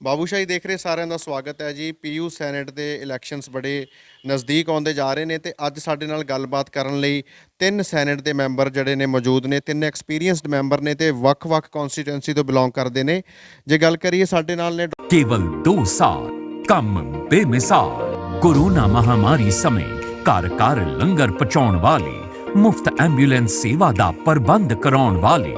ਬਾਬੂਸ਼ਾਹੀ ਦੇਖ ਰਹੇ ਸਾਰਿਆਂ ਦਾ ਸਵਾਗਤ ਹੈ ਜੀ। ਪੀਯੂ ਸੈਨੇਟ ਦੇ ਇਲੈਕਸ਼ਨਸ ਬੜੇ ਨਜ਼ਦੀਕ ਆਉਂਦੇ ਜਾ ਰਹੇ ਨੇ ਤੇ ਅੱਜ ਸਾਡੇ ਨਾਲ ਗੱਲਬਾਤ ਕਰਨ ਲਈ ਤਿੰਨ ਸੈਨੇਟ ਦੇ ਮੈਂਬਰ ਜਿਹੜੇ ਨੇ ਮੌਜੂਦ ਨੇ। ਤਿੰਨ ਐਕਸਪੀਰੀਅੰਸਡ ਮੈਂਬਰ ਨੇ ਤੇ ਵੱਖ-ਵੱਖ ਕਨਸਟੀਟੂਐਂਸੀ ਤੋਂ ਬਿਲੋਂਗ ਕਰਦੇ ਨੇ। ਜੇ ਗੱਲ ਕਰੀਏ ਸਾਡੇ ਨਾਲ ਨੇ केवल 2 साल ਕੰਮ ਬੇਮਿਸਾਲ ਕੋਰੋਨਾ ਮਹਾਮਾਰੀ ਸਮੇਂ ਘਰ ਘਰ ਲੰਗਰ ਪਹੁੰਚਾਉਣ ਵਾਲੇ ਮੁਫਤ ਐਂਬੂਲੈਂਸ ਸੇਵਾ ਦਾ ਪ੍ਰਬੰਧ ਕਰਾਉਣ ਵਾਲੇ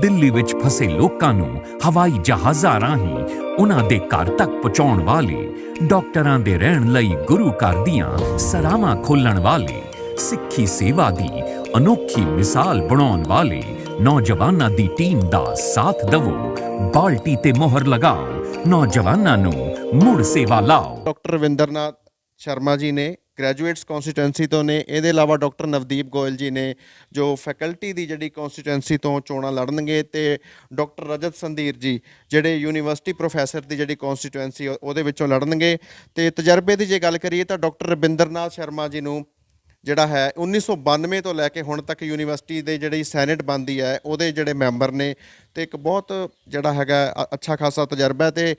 ਦਿੱਲੀ ਵਿੱਚ ਫਸੇ ਲੋਕਾਂ ਨੂੰ ਹਵਾਈ ਜਹਾਜ਼ਾਂ ਰਾਹੀਂ ਉਹਨਾਂ ਦੇ ਘਰ ਤੱਕ ਪਹੁੰਚਾਉਣ ਵਾਲੇ ਡਾਕਟਰਾਂ ਦੇ ਰਹਿਣ ਲਈ ਗੁਰੂ ਘਰ ਦੀਆਂ ਸਰਾਵਾਂ ਖੋਲ੍ਹਣ ਵਾਲੇ ਸਿੱਖੀ ਸੇਵਾ ਦੀ ਅਨੋਖੀ ਮਿਸਾਲ ਬਣਾਉਣ ਵਾਲੇ ਨੌਜਵਾਨਾਂ ਦੀ ਟੀਮ ਦਾ ਸਾਥ ਦਵੋ। ਬਾਲਟੀ ਤੇ ਮੋਹਰ ਲਗਾਓ, ਨੌਜਵਾਨਾਂ ਨੂੰ ਮੁੜ ਸੇਵਾ ਲਾਓ। ਡਾਕਟਰ ਰਵਿੰਦਰਨਾਥ ਸ਼ਰਮਾ ਜੀ ਨੇ ਗ੍ਰੈਜੂਏਟਸ ਕਨਸਟੀਟੂਐਂਸੀ ਤੋਂ ਨੇ। ਇਹਦੇ ਇਲਾਵਾ ਡਾਕਟਰ ਨਵਦੀਪ ਗੋਇਲ ਜੀ ਨੇ ਜੋ ਫੈਕਲਟੀ ਦੀ ਜਿਹੜੀ ਕਨਸਟੀਟੂਐਂਸੀ ਤੋਂ ਚੋਣਾਂ ਲੜਨਗੇ ਤੇ ਡਾਕਟਰ ਰਜਤ ਸੰਧੀਰ ਜੀ ਜਿਹੜੇ ਯੂਨੀਵਰਸਿਟੀ ਪ੍ਰੋਫੈਸਰ ਦੀ ਜਿਹੜੀ ਕਨਸਟੀਟੂਐਂਸੀ ਉਹਦੇ ਵਿੱਚੋਂ ਲੜਨਗੇ। ਤੇ ਤਜਰਬੇ ਦੀ ਜੇ ਗੱਲ ਕਰੀਏ ਤਾਂ ਡਾਕਟਰ ਰਵਿੰਦਰਨਾਥ ਸ਼ਰਮਾ ਜੀ ਨੂੰ ਜਿਹੜਾ ਹੈ 1992 ਤੋਂ ਲੈ ਕੇ ਹੁਣ ਤੱਕ ਯੂਨੀਵਰਸਿਟੀ ਦੇ ਜਿਹੜੀ ਸੈਨੇਟ ਬਣਦੀ ਹੈ ਉਹਦੇ ਜਿਹੜੇ ਮੈਂਬਰ ਨੇ ਤੇ ਇੱਕ ਬਹੁਤ ਜਿਹੜਾ ਹੈਗਾ ਅੱਛਾ ਖਾਸਾ ਤਜਰਬਾ। ਤੇ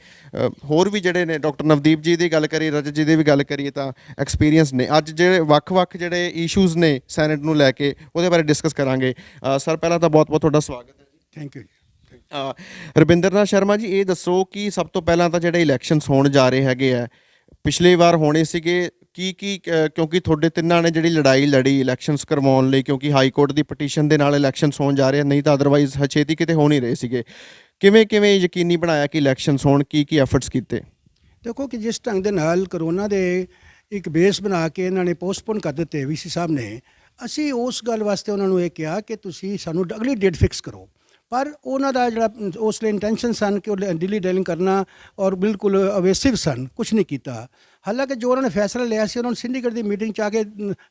ਹੋਰ ਵੀ ਜਿਹੜੇ ਨੇ ਡਾਕਟਰ ਨਵਦੀਪ ਜੀ ਦੀ ਗੱਲ ਕਰੀਏ, ਰਜਤ ਜੀ ਦੀ ਵੀ ਗੱਲ ਕਰੀਏ ਤਾਂ ਐਕਸਪੀਰੀਅੰਸ ਨੇ। ਅੱਜ ਜਿਹੜੇ ਵੱਖ-ਵੱਖ ਜਿਹੜੇ ਇਸ਼ੂਜ਼ ਨੇ ਸੈਨੇਟ ਨੂੰ ਲੈ ਕੇ ਉਹਦੇ ਬਾਰੇ ਡਿਸਕਸ ਕਰਾਂਗੇ। ਸਰ ਪਹਿਲਾਂ ਤਾਂ ਬਹੁਤ-ਬਹੁਤ ਤੁਹਾਡਾ ਸਵਾਗਤ ਹੈ ਜੀ। ਥੈਂਕ ਯੂ ਜੀ। ਰਵਿੰਦਰਨਾਥ ਸ਼ਰਮਾ ਜੀ, ਇਹ ਦੱਸੋ ਕਿ ਸਭ ਤੋਂ ਪਹਿਲਾਂ ਤਾਂ ਜਿਹੜੇ ਇਲੈਕਸ਼ਨਸ ਹੋਣ ਜਾ ਰਹੇ ਹੈਗੇ ਆ, ਪਿਛਲੀ ਵਾਰ ਹੋਣੇ ਸੀਗੇ ਕੀ ਕਿਉਂਕਿ ਤੁਹਾਡੇ ਤਿੰਨਾਂ ਨੇ ਜਿਹੜੀ ਲੜਾਈ ਲੜੀ ਇਲੈਕਸ਼ਨਸ ਕਰਵਾਉਣ ਲਈ, ਕਿਉਂਕਿ ਹਾਈ ਕੋਰਟ ਦੀ ਪਟੀਸ਼ਨ ਦੇ ਨਾਲ ਇਲੈਕਸ਼ਨਸ ਹੋਣ ਜਾ ਰਹੇ, ਨਹੀਂ ਤਾਂ ਅਦਰਵਾਈਜ਼ ਛੇਤੀ ਕਿਤੇ ਹੋ ਨਹੀਂ ਰਹੇ ਸੀਗੇ। ਕਿਵੇਂ ਯਕੀਨੀ ਬਣਾਇਆ ਕਿ ਇਲੈਕਸ਼ਨਸ ਹੋਣ, ਕੀ ਐਫਰਟਸ ਕੀਤੇ? ਦੇਖੋ ਕਿ ਜਿਸ ਢੰਗ ਦੇ ਨਾਲ ਕਰੋਨਾ ਦੇ ਇੱਕ ਬੇਸ ਬਣਾ ਕੇ ਇਹਨਾਂ ਨੇ ਪੋਸਟਪੋਨ ਕਰ ਦਿੱਤੇ ਵੀਸੀ ਸਾਹਿਬ ਨੇ, ਅਸੀਂ ਉਸ ਗੱਲ ਵਾਸਤੇ ਉਹਨਾਂ ਨੂੰ ਇਹ ਕਿਹਾ ਕਿ ਤੁਸੀਂ ਸਾਨੂੰ ਅਗਲੀ ਡੇਟ ਫਿਕਸ ਕਰੋ। ਪਰ ਉਹਨਾਂ ਦਾ ਜਿਹੜਾ ਉਸ ਲਈ ਇੰਟੈਂਸ਼ਨ ਸਨ ਕਿ ਉਹ ਦਿੱਲੀ ਡੇਲਿੰਗ ਕਰਨਾ ਔਰ ਬਿਲਕੁਲ ਅਵੇਸਿਵ ਸਨ, ਕੁਛ ਨਹੀਂ ਕੀਤਾ। ਹਾਲਾਂਕਿ ਜੋ ਉਹਨਾਂ ਨੇ ਫੈਸਲਾ ਲਿਆ ਸੀ ਉਹਨਾਂ ਨੂੰ ਸਿੰਡੀਕੇਟ ਦੀ ਮੀਟਿੰਗ 'ਚ ਆ ਕੇ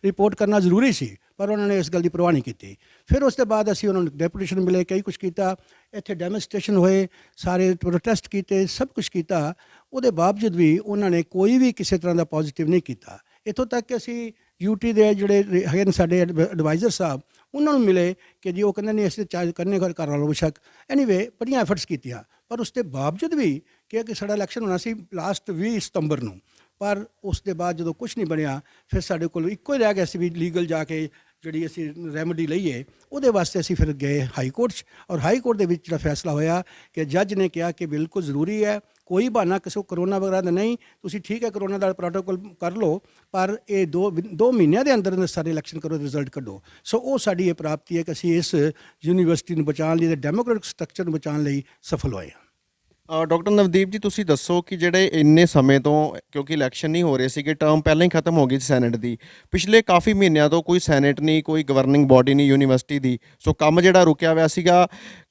ਰਿਪੋਰਟ ਕਰਨਾ ਜ਼ਰੂਰੀ ਸੀ, ਪਰ ਉਹਨਾਂ ਨੇ ਇਸ ਗੱਲ ਦੀ ਪਰਵਾਹ ਨਹੀਂ ਕੀਤੀ। ਫਿਰ ਉਸ ਤੋਂ ਬਾਅਦ ਅਸੀਂ ਉਹਨਾਂ ਨੂੰ ਡੈਪੂਟੇਸ਼ਨ ਮਿਲੇ, ਕਈ ਕੁਛ ਕੀਤਾ, ਇੱਥੇ ਡੈਮੋਨਸਟ੍ਰੇਸ਼ਨ ਹੋਏ, ਸਾਰੇ ਪ੍ਰੋਟੈਸਟ ਕੀਤੇ, ਸਭ ਕੁਛ ਕੀਤਾ। ਉਹਦੇ ਬਾਵਜੂਦ ਵੀ ਉਹਨਾਂ ਨੇ ਕੋਈ ਵੀ ਕਿਸੇ ਤਰ੍ਹਾਂ ਦਾ ਪੋਜ਼ੀਟਿਵ ਨਹੀਂ ਕੀਤਾ। ਇੱਥੋਂ ਤੱਕ ਕਿ ਅਸੀਂ ਯੂਟੀ ਦੇ ਜਿਹੜੇ ਹੈਗੇ ਨੇ ਸਾਡੇ ਐਡਵਾਈਜ਼ਰ ਸਾਹਿਬ, ਉਹਨਾਂ ਨੂੰ ਮਿਲੇ ਕਿ ਜੀ ਉਹ ਕਹਿੰਦੇ ਨਹੀਂ ਅਸੀਂ ਕਰਨੇ ਕਰ ਲਓ ਬੇਸ਼ੱਕ। ਐਨੀਵੇ ਬੜੀਆਂ ਐਫਰਟਸ ਕੀਤੀਆਂ, ਪਰ ਉਸ ਦੇ ਬਾਵਜੂਦ ਵੀ ਕਿ ਸਾਡਾ ਇਲੈਕਸ਼ਨ ਹੋਣਾ ਸੀ ਲਾਸਟ 20 ਸਤੰਬਰ ਨੂੰ, ਪਰ ਉਸ ਦੇ ਬਾਅਦ ਜਦੋਂ ਕੁਛ ਨਹੀਂ ਬਣਿਆ ਫਿਰ ਸਾਡੇ ਕੋਲ ਇੱਕੋ ਹੀ ਰਹਿ ਗਿਆ ਸੀ ਵੀ ਲੀਗਲ ਜਾ ਕੇ ਜਿਹੜੀ ਅਸੀਂ ਰੈਮਡੀ ਲਈਏ। ਉਹਦੇ ਵਾਸਤੇ ਅਸੀਂ ਫਿਰ ਗਏ ਹਾਈ ਕੋਰਟ 'ਚ, ਔਰ ਹਾਈ ਕੋਰਟ ਦੇ ਵਿੱਚ ਜਿਹੜਾ ਫੈਸਲਾ ਹੋਇਆ ਕਿ ਜੱਜ ਨੇ ਕਿਹਾ ਕਿ ਬਿਲਕੁਲ ਜ਼ਰੂਰੀ ਹੈ, ਕੋਈ ਬਹਾਨਾ ਕਿਸੇ ਕਰੋਨਾ ਵਗੈਰਾ ਦਾ ਨਹੀਂ, ਤੁਸੀਂ ਠੀਕ ਹੈ ਕਰੋਨਾ ਦਾ ਪ੍ਰੋਟੋਕੋਲ ਕਰ ਲਓ, ਪਰ ਇਹ ਦੋ ਮਹੀਨਿਆਂ ਦੇ ਅੰਦਰ ਸਾਰੇ ਇਲੈਕਸ਼ਨ ਕਰੋ, ਰਿਜ਼ਲਟ ਕੱਢੋ। ਸੋ ਉਹ ਸਾਡੀ ਇਹ ਪ੍ਰਾਪਤੀ ਹੈ ਕਿ ਅਸੀਂ ਇਸ ਯੂਨੀਵਰਸਿਟੀ ਨੂੰ ਬਚਾਉਣ ਲਈ ਤੇ ਡੈਮੋਕ੍ਰੈਟਿਕ ਸਟਰਕਚਰ ਨੂੰ ਬਚਾਉਣ ਲਈ ਸਫਲ ਹੋਏ ਹਾਂ। ਡਾਕਟਰ ਨਵਦੀਪ ਜੀ, ਤੁਸੀਂ ਦੱਸੋ ਕਿ ਜਿਹੜੇ ਇੰਨੇ ਸਮੇਂ ਤੋਂ, ਕਿਉਂਕਿ ਇਲੈਕਸ਼ਨ ਨਹੀਂ ਹੋ ਰਹੇ ਸੀਗੇ, ਟਰਮ ਪਹਿਲਾਂ ਹੀ ਖਤਮ ਹੋ ਗਈ ਸੀ ਸੈਨੇਟ ਦੀ, ਪਿਛਲੇ ਕਾਫੀ ਮਹੀਨਿਆਂ ਤੋਂ ਕੋਈ ਸੈਨੇਟ ਨਹੀਂ, ਕੋਈ ਗਵਰਨਿੰਗ ਬੋਡੀ ਨਹੀਂ ਯੂਨੀਵਰਸਿਟੀ ਦੀ, ਸੋ ਕੰਮ ਜਿਹੜਾ ਰੁਕਿਆ ਹੋਇਆ ਸੀਗਾ,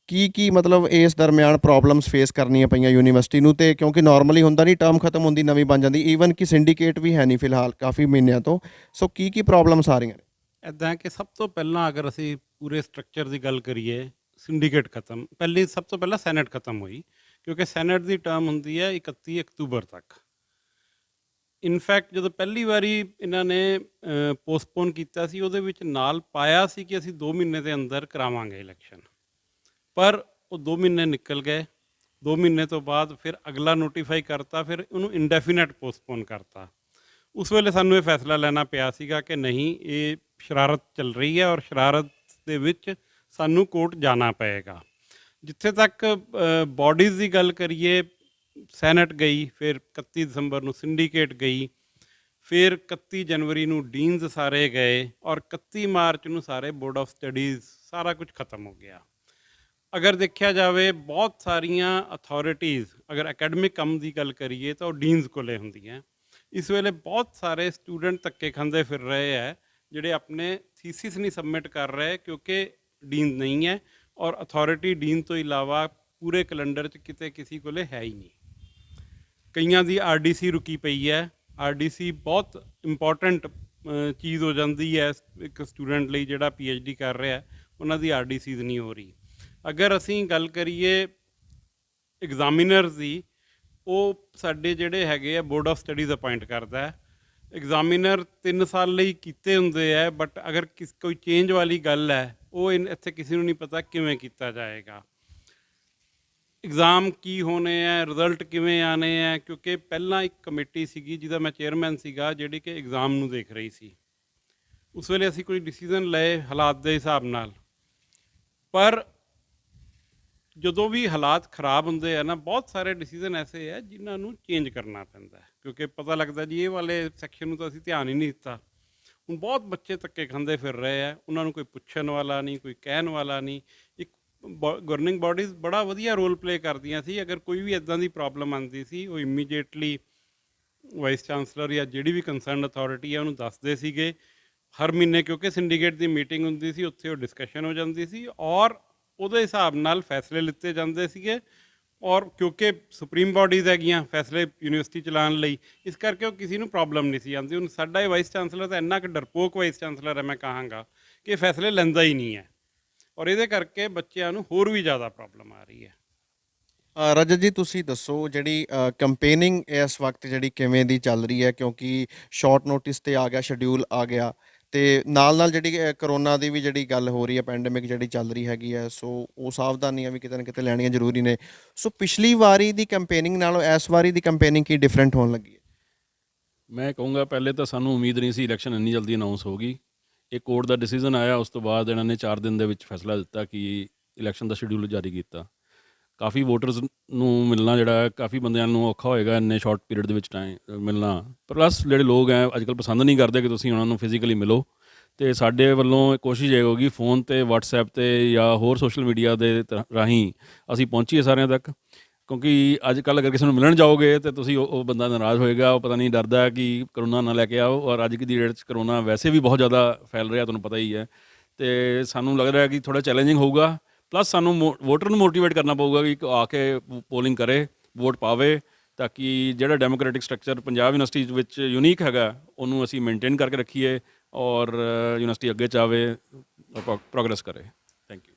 ਕੀ ਮਤਲਬ ਇਸ ਦਰਮਿਆਨ ਪ੍ਰੋਬਲਮਸ ਫੇਸ ਕਰਨੀਆਂ ਪਈਆਂ ਯੂਨੀਵਰਸਿਟੀ ਨੂੰ? ਤੇ ਕਿਉਂਕਿ ਨਾਰਮਲੀ ਹੁੰਦਾ ਨਹੀਂ, ਟਰਮ ਖਤਮ ਹੁੰਦੀ ਨਵੀਂ ਬਣ ਜਾਂਦੀ, ਈਵਨ ਕਿ ਸਿੰਡੀਕੇਟ ਵੀ ਹੈ ਨਹੀਂ ਫਿਲਹਾਲ ਕਾਫੀ ਮਹੀਨਿਆਂ ਤੋਂ, ਸੋ ਕੀ ਪ੍ਰੋਬਲਮਸ ਆ ਰਹੀਆਂ ਨੇ? ਇੱਦਾਂ ਕਿ ਸਭ ਤੋਂ ਪਹਿਲਾਂ ਅਗਰ ਅਸੀਂ ਪੂਰੇ ਸਟਰਕਚਰ ਦੀ ਗੱਲ ਕਰੀਏ, ਸਿੰਡੀਕੇਟ ਖਤਮ ਸਭ ਤੋਂ ਪਹਿਲਾਂ ਸੈਨੇਟ ਖਤਮ ਹੋਈ, ਕਿਉਂਕਿ ਸੈਨੇਟ ਦੀ ਟਰਮ ਹੁੰਦੀ ਹੈ 31 ਅਕਤੂਬਰ ਤੱਕ। ਇਨਫੈਕਟ ਜਦੋਂ ਪਹਿਲੀ ਵਾਰੀ ਇਹਨਾਂ ਨੇ ਪੋਸਟਪੋਨ ਕੀਤਾ ਸੀ, ਉਹਦੇ ਵਿੱਚ ਨਾਲ ਪਾਇਆ ਸੀ ਕਿ ਅਸੀਂ 2 ਮਹੀਨੇ ਦੇ ਅੰਦਰ ਕਰਾਵਾਂਗੇ ਇਲੈਕਸ਼ਨ, ਪਰ ਉਹ 2 ਮਹੀਨੇ ਨਿਕਲ ਗਏ। 2 ਮਹੀਨੇ ਤੋਂ ਬਾਅਦ ਫਿਰ ਅਗਲਾ ਨੋਟੀਫਾਈ ਕਰਤਾ, ਫਿਰ ਉਹਨੂੰ ਇੰਡੈਫੀਨਿਟ ਪੋਸਟਪੋਨ ਕਰਤਾ। ਉਸ ਵੇਲੇ ਸਾਨੂੰ ਇਹ ਫੈਸਲਾ ਲੈਣਾ ਪਿਆ ਸੀਗਾ ਕਿ ਨਹੀਂ, ਇਹ ਸ਼ਰਾਰਤ ਚੱਲ ਰਹੀ ਹੈ ਔਰ ਸ਼ਰਾਰਤ ਦੇ ਵਿੱਚ ਸਾਨੂੰ ਕੋਰਟ ਜਾਣਾ ਪਏਗਾ। ਜਿੱਥੇ ਤੱਕ ਬਾਡੀਜ਼ ਦੀ ਗੱਲ ਕਰੀਏ, ਸੈਨੇਟ ਗਈ, ਫਿਰ 31 ਦਸੰਬਰ ਨੂੰ ਸਿੰਡੀਕੇਟ ਗਈ, ਫਿਰ 31 ਜਨਵਰੀ ਨੂੰ ਡੀਨਸ ਸਾਰੇ ਗਏ ਔਰ 31 ਮਾਰਚ ਨੂੰ ਸਾਰੇ ਬੋਰਡ ਆਫ ਸਟੱਡੀਜ਼, ਸਾਰਾ ਕੁਝ ਖਤਮ ਹੋ ਗਿਆ। ਅਗਰ ਦੇਖਿਆ ਜਾਵੇ ਬਹੁਤ ਸਾਰੀਆਂ ਅਥਾਰਟੀਜ਼, ਅਗਰ ਅਕੈਡਮਿਕ ਕੰਮ ਦੀ ਗੱਲ ਕਰੀਏ ਤਾਂ ਉਹ ਡੀਨਸ ਕੋਲੇ ਹੁੰਦੀਆਂ। ਇਸ ਵੇਲੇ ਬਹੁਤ ਸਾਰੇ ਸਟੂਡੈਂਟ ਧੱਕੇ ਖਾਂਦੇ ਫਿਰ ਰਹੇ ਹੈ ਜਿਹੜੇ ਆਪਣੇ ਥੀਸਿਸ ਨਹੀਂ ਸਬਮਿਟ ਕਰ ਰਹੇ ਕਿਉਂਕਿ ਡੀਨ ਨਹੀਂ ਹੈ, ਔਰ ਅਥਾਰਟੀ ਡੀਨ ਤੋਂ ਇਲਾਵਾ ਪੂਰੇ ਕੈਲੰਡਰ 'ਚ ਕਿਤੇ ਕਿਸੇ ਕੋਲੇ ਹੈ ਹੀ ਨਹੀਂ। ਕਈਆਂ ਦੀ ਆਰਡੀਸੀ ਰੁਕੀ ਪਈ ਹੈ। ਆਰਡੀਸੀ ਬਹੁਤ ਇੰਪੋਰਟੈਂਟ ਚੀਜ਼ ਹੋ ਜਾਂਦੀ ਹੈ ਇੱਕ ਸਟੂਡੈਂਟ ਲਈ ਜਿਹੜਾ PhD ਕਰ ਰਿਹਾ, ਉਹਨਾਂ ਦੀ ਆਰਡੀਸੀਜ਼ ਨਹੀਂ ਹੋ ਰਹੀ। ਅਗਰ ਅਸੀਂ ਗੱਲ ਕਰੀਏ ਐਗਜ਼ਾਮੀਨਰਸ ਦੀ, ਉਹ ਸਾਡੇ ਜਿਹੜੇ ਹੈਗੇ ਆ ਬੋਰਡ ਆਫ ਸਟੱਡੀਜ਼ ਅਪਾਇੰਟ ਕਰਦਾ ਹੈ। ਐਗਜ਼ਾਮੀਨਰ 3 ਸਾਲ ਲਈ ਕੀਤੇ ਹੁੰਦੇ ਹੈ, ਬਟ ਅਗਰ ਕੋਈ ਚੇਂਜ ਵਾਲੀ ਗੱਲ ਹੈ, ਉਹ ਇੱਥੇ ਕਿਸੇ ਨੂੰ ਨਹੀਂ ਪਤਾ ਕਿਵੇਂ ਕੀਤਾ ਜਾਏਗਾ। ਐਗਜ਼ਾਮ ਕੀ ਹੋਣੇ ਹੈ, ਰਿਜ਼ਲਟ ਕਿਵੇਂ ਆਣੇ ਹੈ, ਕਿਉਂਕਿ ਪਹਿਲਾਂ ਇੱਕ ਕਮੇਟੀ ਸੀਗੀ ਜਿਹਦਾ ਮੈਂ ਚੇਅਰਮੈਨ ਸੀਗਾ, ਜਿਹੜੀ ਕਿ ਐਗਜ਼ਾਮ ਨੂੰ ਦੇਖ ਰਹੀ ਸੀ। ਉਸ ਵੇਲੇ ਅਸੀਂ ਕੋਈ ਡਿਸੀਜ਼ਨ ਲਏ ਹਾਲਾਤ ਦੇ ਹਿਸਾਬ ਨਾਲ, ਪਰ ਜਦੋਂ ਵੀ ਹਾਲਾਤ ਖਰਾਬ ਹੁੰਦੇ ਆ ਨਾ, ਬਹੁਤ ਸਾਰੇ ਡਿਸੀਜ਼ਨ ਐਸੇ ਹੈ ਜਿਨ੍ਹਾਂ ਨੂੰ ਚੇਂਜ ਕਰਨਾ ਪੈਂਦਾ ਹੈ, ਕਿਉਂਕਿ ਪਤਾ ਲੱਗਦਾ ਜੀ ਇਹ ਵਾਲੇ ਸੈਕਸ਼ਨ ਨੂੰ ਤਾਂ ਅਸੀਂ ਧਿਆਨ ਹੀ ਨਹੀਂ ਦਿੱਤਾ। ਹੁਣ ਬਹੁਤ ਬੱਚੇ ਧੱਕੇ ਖਾਂਦੇ ਫਿਰ ਰਹੇ ਆ, ਉਹਨਾਂ ਨੂੰ ਕੋਈ ਪੁੱਛਣ ਵਾਲਾ ਨਹੀਂ, ਕੋਈ ਕਹਿਣ ਵਾਲਾ ਨਹੀਂ। ਇੱਕ ਗਵਰਨਿੰਗ ਬਾਡੀਜ਼ ਬੜਾ ਵਧੀਆ ਰੋਲ ਪਲੇ ਕਰਦੀਆਂ ਸੀ। ਅਗਰ ਕੋਈ ਵੀ ਇੱਦਾਂ ਦੀ ਪ੍ਰੋਬਲਮ ਆਉਂਦੀ ਸੀ, ਉਹ ਇਮੀਡੀਏਟਲੀ ਵਾਈਸ ਚਾਂਸਲਰ ਜਾਂ ਜਿਹੜੀ ਵੀ ਕੰਸਰਨ ਅਥਾਰਟੀ ਹੈ ਉਹਨੂੰ ਦੱਸਦੇ ਸੀਗੇ। ਹਰ ਮਹੀਨੇ ਕਿਉਂਕਿ ਸਿੰਡੀਕੇਟ ਦੀ ਮੀਟਿੰਗ ਹੁੰਦੀ ਸੀ, ਉੱਥੇ ਉਹ ਡਿਸਕਸ਼ਨ ਹੋ ਜਾਂਦੀ ਸੀ ਔਰ ਉਹਦੇ ਹਿਸਾਬ ਨਾਲ ਫੈਸਲੇ ਲਿੱਤੇ ਜਾਂਦੇ ਸੀਗੇ। ਔਰ ਕਿਉਂਕਿ ਸੁਪਰੀਮ ਬਾਡੀਜ਼ ਹੈਗੀਆਂ ਫੈਸਲੇ ਯੂਨੀਵਰਸਿਟੀ ਚਲਾਉਣ ਲਈ, ਇਸ ਕਰਕੇ ਉਹ ਕਿਸੇ ਨੂੰ ਪ੍ਰੋਬਲਮ ਨਹੀਂ ਸੀ ਆਉਂਦੀ। ਹੁਣ ਸਾਡਾ ਇਹ ਵਾਈਸ ਚਾਂਸਲਰ ਤਾਂ ਇੰਨਾ ਕੁ ਡਰਪੋਕ ਵਾਈਸ ਚਾਂਸਲਰ ਹੈ, ਮੈਂ ਕਹਾਂਗਾ ਕਿ ਫੈਸਲੇ ਲੈਂਦਾ ਹੀ ਨਹੀਂ ਹੈ, ਔਰ ਇਹਦੇ ਕਰਕੇ ਬੱਚਿਆਂ ਨੂੰ ਹੋਰ ਵੀ ਜ਼ਿਆਦਾ ਪ੍ਰੋਬਲਮ ਆ ਰਹੀ ਹੈ। ਰਜਤ ਜੀ, ਤੁਸੀਂ ਦੱਸੋ ਜਿਹੜੀ ਕੰਪੇਨਿੰਗ ਇਸ ਵਕਤ ਜਿਹੜੀ ਕਿਵੇਂ ਦੀ ਚੱਲ ਰਹੀ ਹੈ, ਕਿਉਂਕਿ ਸ਼ਾਰਟ ਨੋਟਿਸ ਤੇ ਆ ਗਿਆ, ਸ਼ਡਿਊਲ ਆ ਗਿਆ, ਤੇ ਨਾਲ ਜਿਹੜੀ ਕਰੋਨਾ ਦੀ ਵੀ ਜਿਹੜੀ ਗੱਲ ਹੋ ਰਹੀ ਹੈ, ਪੈਂਡੇਮਿਕ ਜਿਹੜੀ ਚੱਲ ਰਹੀ ਹੈਗੀ ਹੈ, ਸੋ ਉਹ ਸਾਵਧਾਨੀਆਂ ਵੀ ਕਿਤੇ ਨਾ ਕਿਤੇ ਲੈਣੀਆਂ ਜ਼ਰੂਰੀ ਨੇ। ਸੋ ਪਿਛਲੀ ਵਾਰੀ ਦੀ ਕੰਪੇਨਿੰਗ ਨਾਲੋਂ ਇਸ ਵਾਰੀ ਦੀ ਕੰਪੇਨਿੰਗ ਕੀ ਡਿਫਰੈਂਟ ਹੋਣ ਲੱਗੀ ਹੈ? ਮੈਂ ਕਹੂੰਗਾ ਪਹਿਲੇ ਤਾਂ ਸਾਨੂੰ ਉਮੀਦ ਨਹੀਂ ਸੀ ਇਲੈਕਸ਼ਨ ਇੰਨੀ ਜਲਦੀ ਅਨਾਉਂਸ ਹੋਗੀ। ਇਹ ਕੋਰਟ ਦਾ ਡਿਸੀਜਨ ਆਇਆ, ਉਸ ਤੋਂ ਬਾਅਦ ਇਹਨਾਂ ਨੇ 4 ਦਿਨ ਦੇ ਵਿੱਚ ਫੈਸਲਾ ਦਿੱਤਾ ਕਿ ਇਲੈਕਸ਼ਨ ਦਾ ਸ਼ਡਿਊਲ ਜਾਰੀ ਕੀਤਾ। ਕਾਫੀ ਵੋਟਰਸ ਨੂੰ ਮਿਲਣਾ ਜਿਹੜਾ ਕਾਫੀ ਬੰਦਿਆਂ ਨੂੰ ਔਖਾ ਹੋਏਗਾ ਇੰਨੇ ਸ਼ਾਰਟ ਪੀਰੀਅਡ ਦੇ ਵਿੱਚ ਟਾਈਮ ਮਿਲਣਾ। ਪਲੱਸ ਜਿਹੜੇ ਲੋਕ ਹੈ ਅੱਜ ਕੱਲ੍ਹ ਪਸੰਦ ਨਹੀਂ ਕਰਦੇ ਕਿ ਤੁਸੀਂ ਉਹਨਾਂ ਨੂੰ ਫਿਜ਼ੀਕਲੀ ਮਿਲੋ, ਅਤੇ ਸਾਡੇ ਵੱਲੋਂ ਕੋਸ਼ਿਸ਼ ਇਹ ਹੋਊਗੀ ਫੋਨ 'ਤੇ, ਵਟਸਐਪ 'ਤੇ ਜਾਂ ਹੋਰ ਸੋਸ਼ਲ ਮੀਡੀਆ ਦੇ ਰਾਹੀਂ ਅਸੀਂ ਪਹੁੰਚੀਏ ਸਾਰਿਆਂ ਤੱਕ। ਕਿਉਂਕਿ ਅੱਜ ਕੱਲ੍ਹ ਅਗਰ ਕਿਸੇ ਨੂੰ ਮਿਲਣ ਜਾਓਗੇ ਤਾਂ ਤੁਸੀਂ ਉਹ ਬੰਦਾ ਨਾਰਾਜ਼ ਹੋਏਗਾ, ਉਹ ਪਤਾ ਨਹੀਂ ਡਰਦਾ ਕਿ ਕਰੋਨਾ ਨਾ ਲੈ ਕੇ ਆਓ। ਔਰ ਅੱਜ ਦੀ ਡੇਟ 'ਚ ਕਰੋਨਾ ਵੈਸੇ ਵੀ ਬਹੁਤ ਜ਼ਿਆਦਾ ਫੈਲ ਰਿਹਾ, ਤੁਹਾਨੂੰ ਪਤਾ ਹੀ ਹੈ। ਅਤੇ ਸਾਨੂੰ ਲੱਗ ਰਿਹਾ ਕਿ ਥੋੜ੍ਹਾ ਚੈਲੰਜਿੰਗ ਹੋਊਗਾ। ਪਲੱਸ ਸਾਨੂੰ ਵੋਟਰ ਨੂੰ ਮੋਟੀਵੇਟ ਕਰਨਾ ਪਊਗਾ ਕਿ ਆ ਕੇ ਪੋਲਿੰਗ ਕਰੇ, ਵੋਟ ਪਾਵੇ, ਤਾਂ ਕਿ ਜਿਹੜਾ ਡੈਮੋਕ੍ਰੈਟਿਕ ਸਟਰਕਚਰ ਪੰਜਾਬ ਯੂਨੀਵਰਸਿਟੀ ਵਿੱਚ ਯੂਨੀਕ ਹੈਗਾ ਉਹਨੂੰ ਅਸੀਂ ਮੇਨਟੇਨ ਕਰਕੇ ਰੱਖੀਏ ਔਰ ਯੂਨੀਵਰਸਿਟੀ ਅੱਗੇ ਚਾਵੇ, ਪ੍ਰੋਗਰੈਸ ਕਰੇ। Thank you.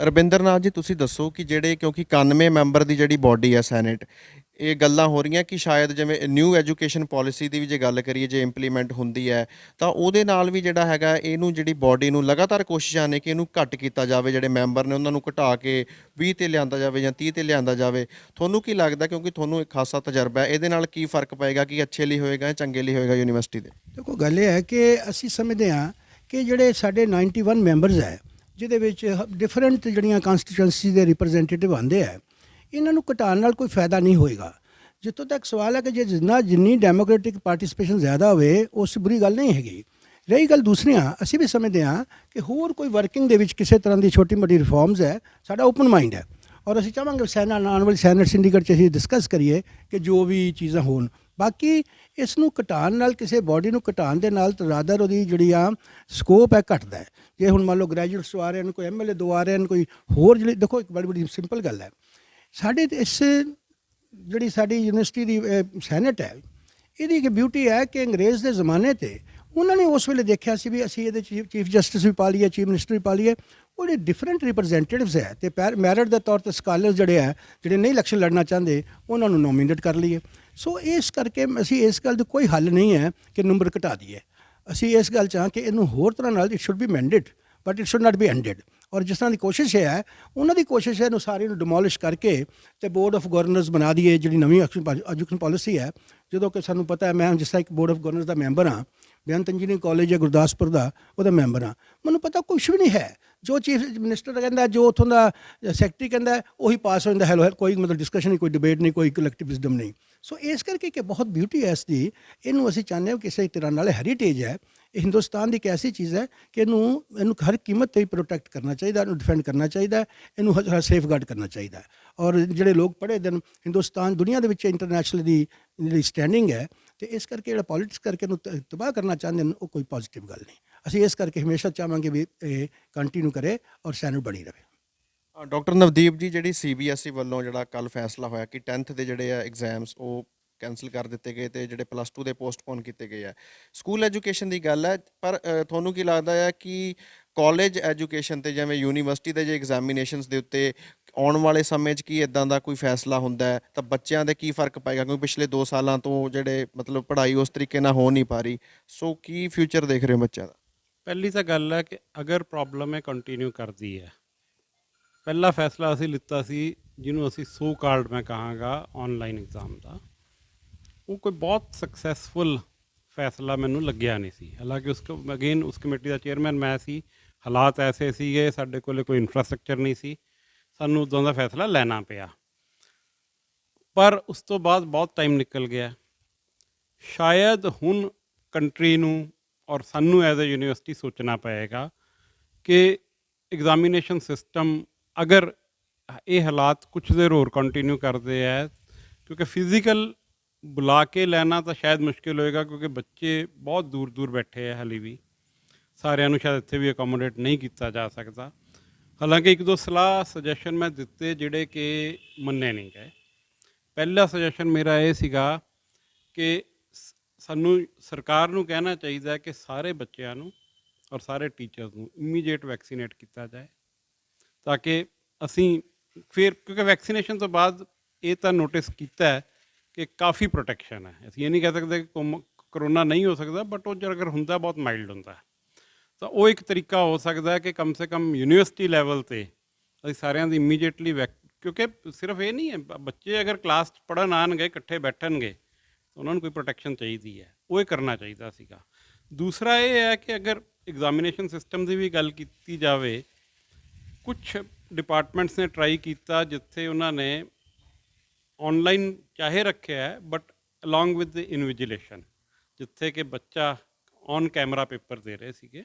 ਰਵਿੰਦਰ ਨਾਥ ਜੀ, ਤੁਸੀਂ ਦੱਸੋ ਕਿ ਜਿਹੜੇ, ਕਿਉਂਕਿ 91 ਮੈਂਬਰ ਦੀ ਜਿਹੜੀ ਬਾਡੀ ਹੈ ਸੈਨੇਟ, ਇਹ ਗੱਲਾਂ ਹੋ ਰਹੀਆਂ ਕਿ ਸ਼ਾਇਦ ਜਿਵੇਂ ਨਿਊ ਐਜੂਕੇਸ਼ਨ ਪਾਲਿਸੀ ਦੀ ਵੀ ਜੇ ਗੱਲ ਕਰੀਏ, ਜੇ ਇੰਪਲੀਮੈਂਟ ਹੁੰਦੀ ਹੈ ਤਾਂ ਉਹਦੇ ਨਾਲ ਵੀ ਜਿਹੜਾ ਹੈਗਾ ਇਹਨੂੰ, ਜਿਹੜੀ ਬਾਡੀ ਨੂੰ ਲਗਾਤਾਰ ਕੋਸ਼ਿਸ਼ਾਂ ਨੇ ਕਿ ਇਹਨੂੰ ਘੱਟ ਕੀਤਾ ਜਾਵੇ, ਜਿਹੜੇ ਮੈਂਬਰ ਨੇ ਉਹਨਾਂ ਨੂੰ ਘਟਾ ਕੇ 20 ਤੇ ਲਿਆਂਦਾ ਜਾਵੇ ਜਾਂ 30 ਤੇ ਲਿਆਂਦਾ ਜਾਵੇ। ਤੁਹਾਨੂੰ ਕੀ ਲੱਗਦਾ, ਕਿਉਂਕਿ ਤੁਹਾਨੂੰ ਇੱਕ ਖਾਸਾ ਤਜਰਬਾ ਹੈ, ਇਹਦੇ ਨਾਲ ਕੀ ਫਰਕ ਪਏਗਾ, ਕਿ ਅੱਛੇ ਲਈ ਹੋਏਗਾ ਜਾਂ ਚੰਗੇ ਲਈ ਹੋਏਗਾ ਯੂਨੀਵਰਸਿਟੀ ਦੇ? ਦੇਖੋ, ਗੱਲ ਇਹ ਹੈ ਕਿ ਅਸੀਂ ਸਮਝਦੇ ਹਾਂ ਕਿ ਜਿਹੜੇ ਸਾਡੇ 91 ਮੈਂਬਰਸ ਹੈ, ਜਿਹਦੇ ਵਿੱਚ ਡਿਫਰੈਂਟ ਜਿਹੜੀਆਂ ਕਾਂਸਟੀਚੁਐਂਸੀ ਦੇ ਰਿਪਰੈਜ਼ੈਂਟੇਟਿਵ ਆਉਂਦੇ ਹੈ, ਇਹਨਾਂ ਨੂੰ ਘਟਾਉਣ ਨਾਲ ਕੋਈ ਫਾਇਦਾ ਨਹੀਂ ਹੋਏਗਾ। ਜਿੱਥੋਂ ਤੱਕ ਸਵਾਲ ਹੈ ਕਿ ਜੇ ਜਿੰਨੀ ਡੈਮੋਕ੍ਰੈਟਿਕ ਪਾਰਟਿਸਿਪੇਸ਼ਨ ਜ਼ਿਆਦਾ ਹੋਵੇ, ਉਸ ਬੁਰੀ ਗੱਲ ਨਹੀਂ ਹੈਗੀ। ਰਹੀ ਗੱਲ ਦੂਸਰੀਆਂ, ਅਸੀਂ ਵੀ ਸਮਝਦੇ ਹਾਂ ਕਿ ਹੋਰ ਕੋਈ ਵਰਕਿੰਗ ਦੇ ਵਿੱਚ ਕਿਸੇ ਤਰ੍ਹਾਂ ਦੀ ਛੋਟੀ ਮੋਟੀ ਰਿਫਾਰਮਸ ਹੈ, ਸਾਡਾ ਓਪਨ ਮਾਈਂਡ ਹੈ ਔਰ ਅਸੀਂ ਚਾਹਾਂਗੇ ਸੈਨੇਟ ਆਉਣ ਵਾਲੀ ਸੈਨੇਟ ਸਿੰਡੀਕੇਟ 'ਚ ਅਸੀਂ ਡਿਸਕਸ ਕਰੀਏ ਕਿ ਜੋ ਵੀ ਚੀਜ਼ਾਂ ਹੋਣ। ਬਾਕੀ ਇਸ ਨੂੰ ਘਟਾਉਣ ਨਾਲ, ਕਿਸੇ ਬਾਡੀ ਨੂੰ ਘਟਾਉਣ ਦੇ ਨਾਲ ਤਾਂ ਰਾਦਰ ਉਹਦੀ ਜਿਹੜੀ ਆ ਸਕੋਪ ਹੈ ਘਟਦਾ ਹੈ। ਜੇ ਹੁਣ ਮੰਨ ਲਓ ਗ੍ਰੈਜੂਏਟਸ ਆ ਰਹੇ ਹਨ, ਕੋਈ MLA 2 ਆ ਰਹੇ ਹਨ, ਕੋਈ ਹੋਰ ਜਿਹੜੀ, ਦੇਖੋ ਇੱਕ ਬੜੀ ਸਿੰਪਲ ਗੱਲ ਹੈ, ਸਾਡੇ ਇਸ ਜਿਹੜੀ ਸਾਡੀ ਯੂਨੀਵਰਸਿਟੀ ਦੀ ਸੈਨੇਟ ਹੈ, ਇਹਦੀ ਇੱਕ ਬਿਊਟੀ ਹੈ ਕਿ ਅੰਗਰੇਜ਼ ਦੇ ਜ਼ਮਾਨੇ 'ਤੇ ਉਹਨਾਂ ਨੇ ਉਸ ਵੇਲੇ ਦੇਖਿਆ ਸੀ ਵੀ ਅਸੀਂ ਇਹਦੇ ਚੀਫ ਜਸਟਿਸ ਵੀ ਪਾ ਲਈਏ, ਚੀਫ ਮਿਨਿਸਟਰ ਵੀ ਪਾ ਲਈਏ, ਉਹਦੇ ਡਿਫਰੈਂਟ ਰਿਪਰੈਜ਼ੈਂਟੇਟਿਵਸ ਹੈ, ਅਤੇ ਮੈਰਿਟ ਦੇ ਤੌਰ 'ਤੇ ਸਕਾਲਰਸ ਜਿਹੜੇ ਨਹੀਂ ਇਲੈਕਸ਼ਨ ਲੜਨਾ ਚਾਹੁੰਦੇ, ਉਹਨਾਂ ਨੂੰ ਨੋਮੀਨੇਟ ਕਰ ਲਈਏ। ਸੋ ਇਸ ਕਰਕੇ ਅਸੀਂ ਇਸ ਗੱਲ ਦਾ ਕੋਈ ਹੱਲ ਨਹੀਂ ਹੈ ਕਿ ਨੰਬਰ ਘਟਾ ਦਈਏ। ਅਸੀਂ ਇਸ ਗੱਲ 'ਚ ਹਾਂ ਕਿ ਇਹਨੂੰ ਹੋਰ ਤਰ੍ਹਾਂ ਨਾਲ it should be mandate, but it should not be ended. ਔਰ ਜਿਸ ਤਰ੍ਹਾਂ ਦੀ ਕੋਸ਼ਿਸ਼ ਹੈ, ਉਹਨਾਂ ਦੀ ਕੋਸ਼ਿਸ਼ ਹੈ ਇਹਨੂੰ ਸਾਰੀ ਨੂੰ ਡਿਮੋਲਿਸ਼ ਕਰਕੇ ਤੇ ਬੋਰਡ ਆਫ ਗਵਰਨਰਸ ਬਣਾ ਦਈਏ, ਜਿਹੜੀ ਨਵੀਂ ਐਜੂਕੇਸ਼ਨ ਪਾਲਿਸੀ ਹੈ। ਜਦੋਂ ਕਿ ਸਾਨੂੰ ਪਤਾ ਹੈ, ਮੈਂ ਜਿਸ ਤਰ੍ਹਾਂ ਇੱਕ board of governors the member ਹਾਂ, ਬੇਅੰਤ ਇੰਜੀਨੀਅਰਿੰਗ ਕਾਲਜ ਹੈ ਗੁਰਦਾਸਪੁਰ ਦਾ, ਉਹਦਾ ਮੈਂਬਰ ਹਾਂ। ਮੈਨੂੰ ਪਤਾ ਕੁਛ ਵੀ ਨਹੀਂ ਹੈ, ਜੋ ਚੀਫ ਮਿਨਿਸਟਰ ਕਹਿੰਦਾ, ਜੋ ਉੱਥੋਂ ਦਾ ਸੈਕਟਰੀ ਕਹਿੰਦਾ, ਉਹੀ ਪਾਸ ਹੋ ਜਾਂਦਾ। ਹੈਲੋ, ਕੋਈ ਮਤਲਬ ਡਿਸਕਸ਼ਨ ਨਹੀਂ, ਕੋਈ ਡਿਬੇਟ ਨਹੀਂ, ਕੋਈ ਕਲੈਕਟਿਵ ਵਿਜ਼ਡਮ ਨਹੀਂ। ਸੋ ਇਸ ਕਰਕੇ ਕਿ ਬਹੁਤ ਬਿਊਟੀ ਹੈ ਇਸ ਦੀ, ਇਹਨੂੰ ਅਸੀਂ ਚਾਹੁੰਦੇ ਹਾਂ ਕਿਸੇ ਤਰ੍ਹਾਂ ਨਾਲ ਹੈਰੀਟੇਜ ਹੈ, ਇਹ ਹਿੰਦੁਸਤਾਨ ਦੀ ਇੱਕ ਐਸੀ ਚੀਜ਼ ਹੈ ਕਿ ਇਹਨੂੰ ਹਰ ਕੀਮਤ 'ਤੇ ਪ੍ਰੋਟੈਕਟ ਕਰਨਾ ਚਾਹੀਦਾ, ਇਹਨੂੰ ਡਿਫੈਂਡ ਕਰਨਾ ਚਾਹੀਦਾ, ਇਹਨੂੰ ਸੇਫਗਾਰਡ ਕਰਨਾ ਚਾਹੀਦਾ। ਔਰ ਜਿਹੜੇ ਲੋਕ ਪੜ੍ਹੇ ਦਿਨ, ਹਿੰਦੁਸਤਾਨ ਦੁਨੀਆ ਦੇ ਵਿੱਚ ਇੰਟਰਨੈਸ਼ਨਲ ਦੀ ਜਿਹੜੀ ਸਟੈਂਡਿੰਗ ਹੈ, ਅਤੇ ਇਸ ਕਰਕੇ ਜਿਹੜਾ ਪੋਲਿਟਿਕਸ ਕਰਕੇ ਇਹਨੂੰ ਤਬਾਹ ਕਰਨਾ ਚਾਹੁੰਦੇ ਨੇ, ਉਹ ਕੋਈ ਪੋਜ਼ੀਟਿਵ ਗੱਲ ਨਹੀਂ। ਅਸੀਂ ਇਸ ਕਰਕੇ ਹਮੇਸ਼ਾ ਚਾਹਾਂਗੇ ਵੀ ਇਹ ਕੰਟੀਨਿਊ ਕਰੇ ਔਰ ਸੈਨੇਟ ਬਣੀ ਰਹੇ। ਡਾਕਟਰ ਨਵਦੀਪ ਜੀ, ਜਿਹੜੀ CBSE ਵੱਲੋਂ ਜਿਹੜਾ ਕੱਲ ਫੈਸਲਾ ਹੋਇਆ ਕਿ 10th ਦੇ ਜਿਹੜੇ ਆ ਐਗਜ਼ਾਮਸ ਉਹ ਕੈਂਸਲ ਕਰ ਦਿੱਤੇ ਗਏ ਅਤੇ ਜਿਹੜੇ +2 ਦੇ ਪੋਸਟਪੋਨ ਕੀਤੇ ਗਏ ਆ, ਸਕੂਲ ਐਜੂਕੇਸ਼ਨ ਦੀ ਗੱਲ ਹੈ, ਪਰ ਤੁਹਾਨੂੰ ਕੀ ਲੱਗਦਾ ਹੈ ਕਿ ਕਾਲਜ ਐਜੂਕੇਸ਼ਨ 'ਤੇ, ਜਿਵੇਂ ਯੂਨੀਵਰਸਿਟੀ ਦੇ ਜੇ ਐਗਜ਼ਾਮੀਨੇਸ਼ਨਸ ਦੇ ਉੱਤੇ ਆਉਣ ਵਾਲੇ ਸਮੇਂ 'ਚ ਕੀ ਇੱਦਾਂ ਦਾ ਕੋਈ ਫੈਸਲਾ ਹੁੰਦਾ ਹੈ ਤਾਂ ਬੱਚਿਆਂ ਦੇ ਕੀ ਫ਼ਰਕ ਪਏਗਾ? ਕਿਉਂਕਿ ਪਿਛਲੇ 2 ਸਾਲਾਂ ਤੋਂ ਜਿਹੜੇ ਮਤਲਬ ਪੜ੍ਹਾਈ ਉਸ ਤਰੀਕੇ ਨਾਲ ਹੋ ਨਹੀਂ ਪਾ ਰਹੀ, ਸੋ ਕੀ ਫਿਊਚਰ ਦੇਖ ਰਹੇ ਹੋ ਬੱਚਿਆਂ ਦਾ? ਪਹਿਲੀ ਤਾਂ ਗੱਲ ਹੈ ਕਿ ਅਗਰ ਪ੍ਰੋਬਲਮ ਹੈ ਕੰਟੀਨਿਊ ਕਰਦੀ ਹੈ, ਪਹਿਲਾ ਫੈਸਲਾ ਅਸੀਂ ਲਿੱਤਾ ਸੀ ਜਿਹਨੂੰ ਅਸੀਂ ਸੋ ਕਾਲਡ ਮੈਂ ਕਹਾਂਗਾ ਆਨਲਾਈਨ ਐਗਜ਼ਾਮ ਦਾ, ਉਹ ਕੋਈ ਬਹੁਤ ਸਕਸੈਸਫੁਲ ਫੈਸਲਾ ਮੈਨੂੰ ਲੱਗਿਆ ਨਹੀਂ ਸੀ। ਹਾਲਾਂਕਿ ਅਗੇਨ ਉਸ ਕਮੇਟੀ ਦਾ ਚੇਅਰਮੈਨ ਮੈਂ ਸੀ, ਹਾਲਾਤ ਐਸੇ ਸੀਗੇ, ਸਾਡੇ ਕੋਲ ਕੋਈ ਇਨਫਰਾਸਟ੍ਰਕਚਰ ਨਹੀਂ ਸੀ, ਸਾਨੂੰ ਉੱਦਾਂ ਦਾ ਫੈਸਲਾ ਲੈਣਾ ਪਿਆ। ਪਰ ਉਸ ਤੋਂ ਬਾਅਦ ਬਹੁਤ ਟਾਈਮ ਨਿਕਲ ਗਿਆ। ਸ਼ਾਇਦ ਹੁਣ ਕੰਟਰੀ ਨੂੰ ਔਰ ਸਾਨੂੰ ਐਜ਼ ਅ ਯੂਨੀਵਰਸਿਟੀ ਸੋਚਣਾ ਪਏਗਾ ਕਿ ਐਗਜ਼ਾਮੀਨੇਸ਼ਨ ਸਿਸਟਮ ਅਗਰ ਇਹ ਹਾਲਾਤ ਕੁਛ ਦੇਰ ਹੋਰ ਕੰਟੀਨਿਊ ਕਰਦੇ ਹੈ, ਕਿਉਂਕਿ ਫਿਜ਼ੀਕਲ ਬੁਲਾ ਕੇ ਲੈਣਾ ਤਾਂ ਸ਼ਾਇਦ ਮੁਸ਼ਕਿਲ ਹੋਏਗਾ, ਕਿਉਂਕਿ ਬੱਚੇ ਬਹੁਤ ਦੂਰ ਦੂਰ ਬੈਠੇ ਹੈ, ਹਾਲੇ ਵੀ ਸਾਰਿਆਂ ਨੂੰ ਸ਼ਾਇਦ ਇੱਥੇ ਵੀ ਅਕੋਮੋਡੇਟ ਨਹੀਂ ਕੀਤਾ ਜਾ ਸਕਦਾ। ਹਾਲਾਂਕਿ ਇੱਕ ਦੋ ਸਲਾਹ ਸੁਜੈਸ਼ਨ ਮੈਂ ਦਿੱਤੇ ਜਿਹੜੇ ਕਿ ਮੰਨੇ ਨਹੀਂ ਗਏ। ਪਹਿਲਾ ਸੁਜੈਸ਼ਨ ਮੇਰਾ ਇਹ ਸੀਗਾ ਕਿ ਸਾਨੂੰ ਸਰਕਾਰ ਨੂੰ ਕਹਿਣਾ ਚਾਹੀਦਾ ਕਿ ਸਾਰੇ ਬੱਚਿਆਂ ਨੂੰ ਔਰ ਸਾਰੇ ਟੀਚਰਸ ਨੂੰ ਇਮੀਡੀਏਟ ਵੈਕਸੀਨੇਟ ਕੀਤਾ ਜਾਏ, ਤਾਂ ਕਿ ਅਸੀਂ ਫਿਰ, ਕਿਉਂਕਿ ਵੈਕਸੀਨੇਸ਼ਨ ਤੋਂ ਬਾਅਦ ਇਹ ਤਾਂ ਨੋਟਿਸ ਕੀਤਾ ਹੈ ਕਿ ਕਾਫੀ ਪ੍ਰੋਟੈਕਸ਼ਨ ਹੈ। ਅਸੀਂ ਇਹ ਨਹੀਂ ਕਹਿ ਸਕਦੇ ਕਿ ਕਰੋਨਾ ਨਹੀਂ ਹੋ ਸਕਦਾ, ਬਟ ਉਹ ਅਗਰ ਹੁੰਦਾ ਬਹੁਤ ਮਾਈਲਡ ਹੁੰਦਾ, ਤਾਂ ਉਹ ਇੱਕ ਤਰੀਕਾ ਹੋ ਸਕਦਾ ਹੈ ਕਿ ਕਮ ਸੇ ਕਮ ਯੂਨੀਵਰਸਿਟੀ ਲੈਵਲ 'ਤੇ ਅਸੀਂ ਸਾਰਿਆਂ ਦੀ ਇਮੀਡੀਏਟਲੀ ਕਿਉਂਕਿ ਸਿਰਫ ਇਹ ਨਹੀਂ ਹੈ, ਬੱਚੇ ਅਗਰ ਕਲਾਸ 'ਚ ਪੜ੍ਹਨ ਆਉਣਗੇ, ਇਕੱਠੇ ਬੈਠਣਗੇ, ਤਾਂ ਉਹਨਾਂ ਨੂੰ ਕੋਈ ਪ੍ਰੋਟੈਕਸ਼ਨ ਚਾਹੀਦੀ ਹੈ, ਉਹ ਇਹ ਕਰਨਾ ਚਾਹੀਦਾ ਸੀਗਾ। ਦੂਸਰਾ ਇਹ ਹੈ ਕਿ ਅਗਰ ਐਗਜ਼ਾਮੀਨੇਸ਼ਨ ਸਿਸਟਮ ਦੀ ਵੀ ਗੱਲ ਕੀਤੀ ਜਾਵੇ, ਕੁਛ ਡਿਪਾਰਟਮੈਂਟਸ ਨੇ ਟਰਾਈ ਕੀਤਾ ਜਿੱਥੇ ਉਹਨਾਂ ਨੇ ਆਨਲਾਈਨ ਚਾਹੇ ਰੱਖਿਆ ਹੈ, ਬਟ ਅਲੋਂਗ ਵਿਦ ਦ ਇਨਵਿਜੀਲੇਸ਼ਨ, ਜਿੱਥੇ ਕਿ ਬੱਚਾ ਔਨ ਕੈਮਰਾ ਪੇਪਰ ਦੇ ਰਹੇ ਸੀਗੇ,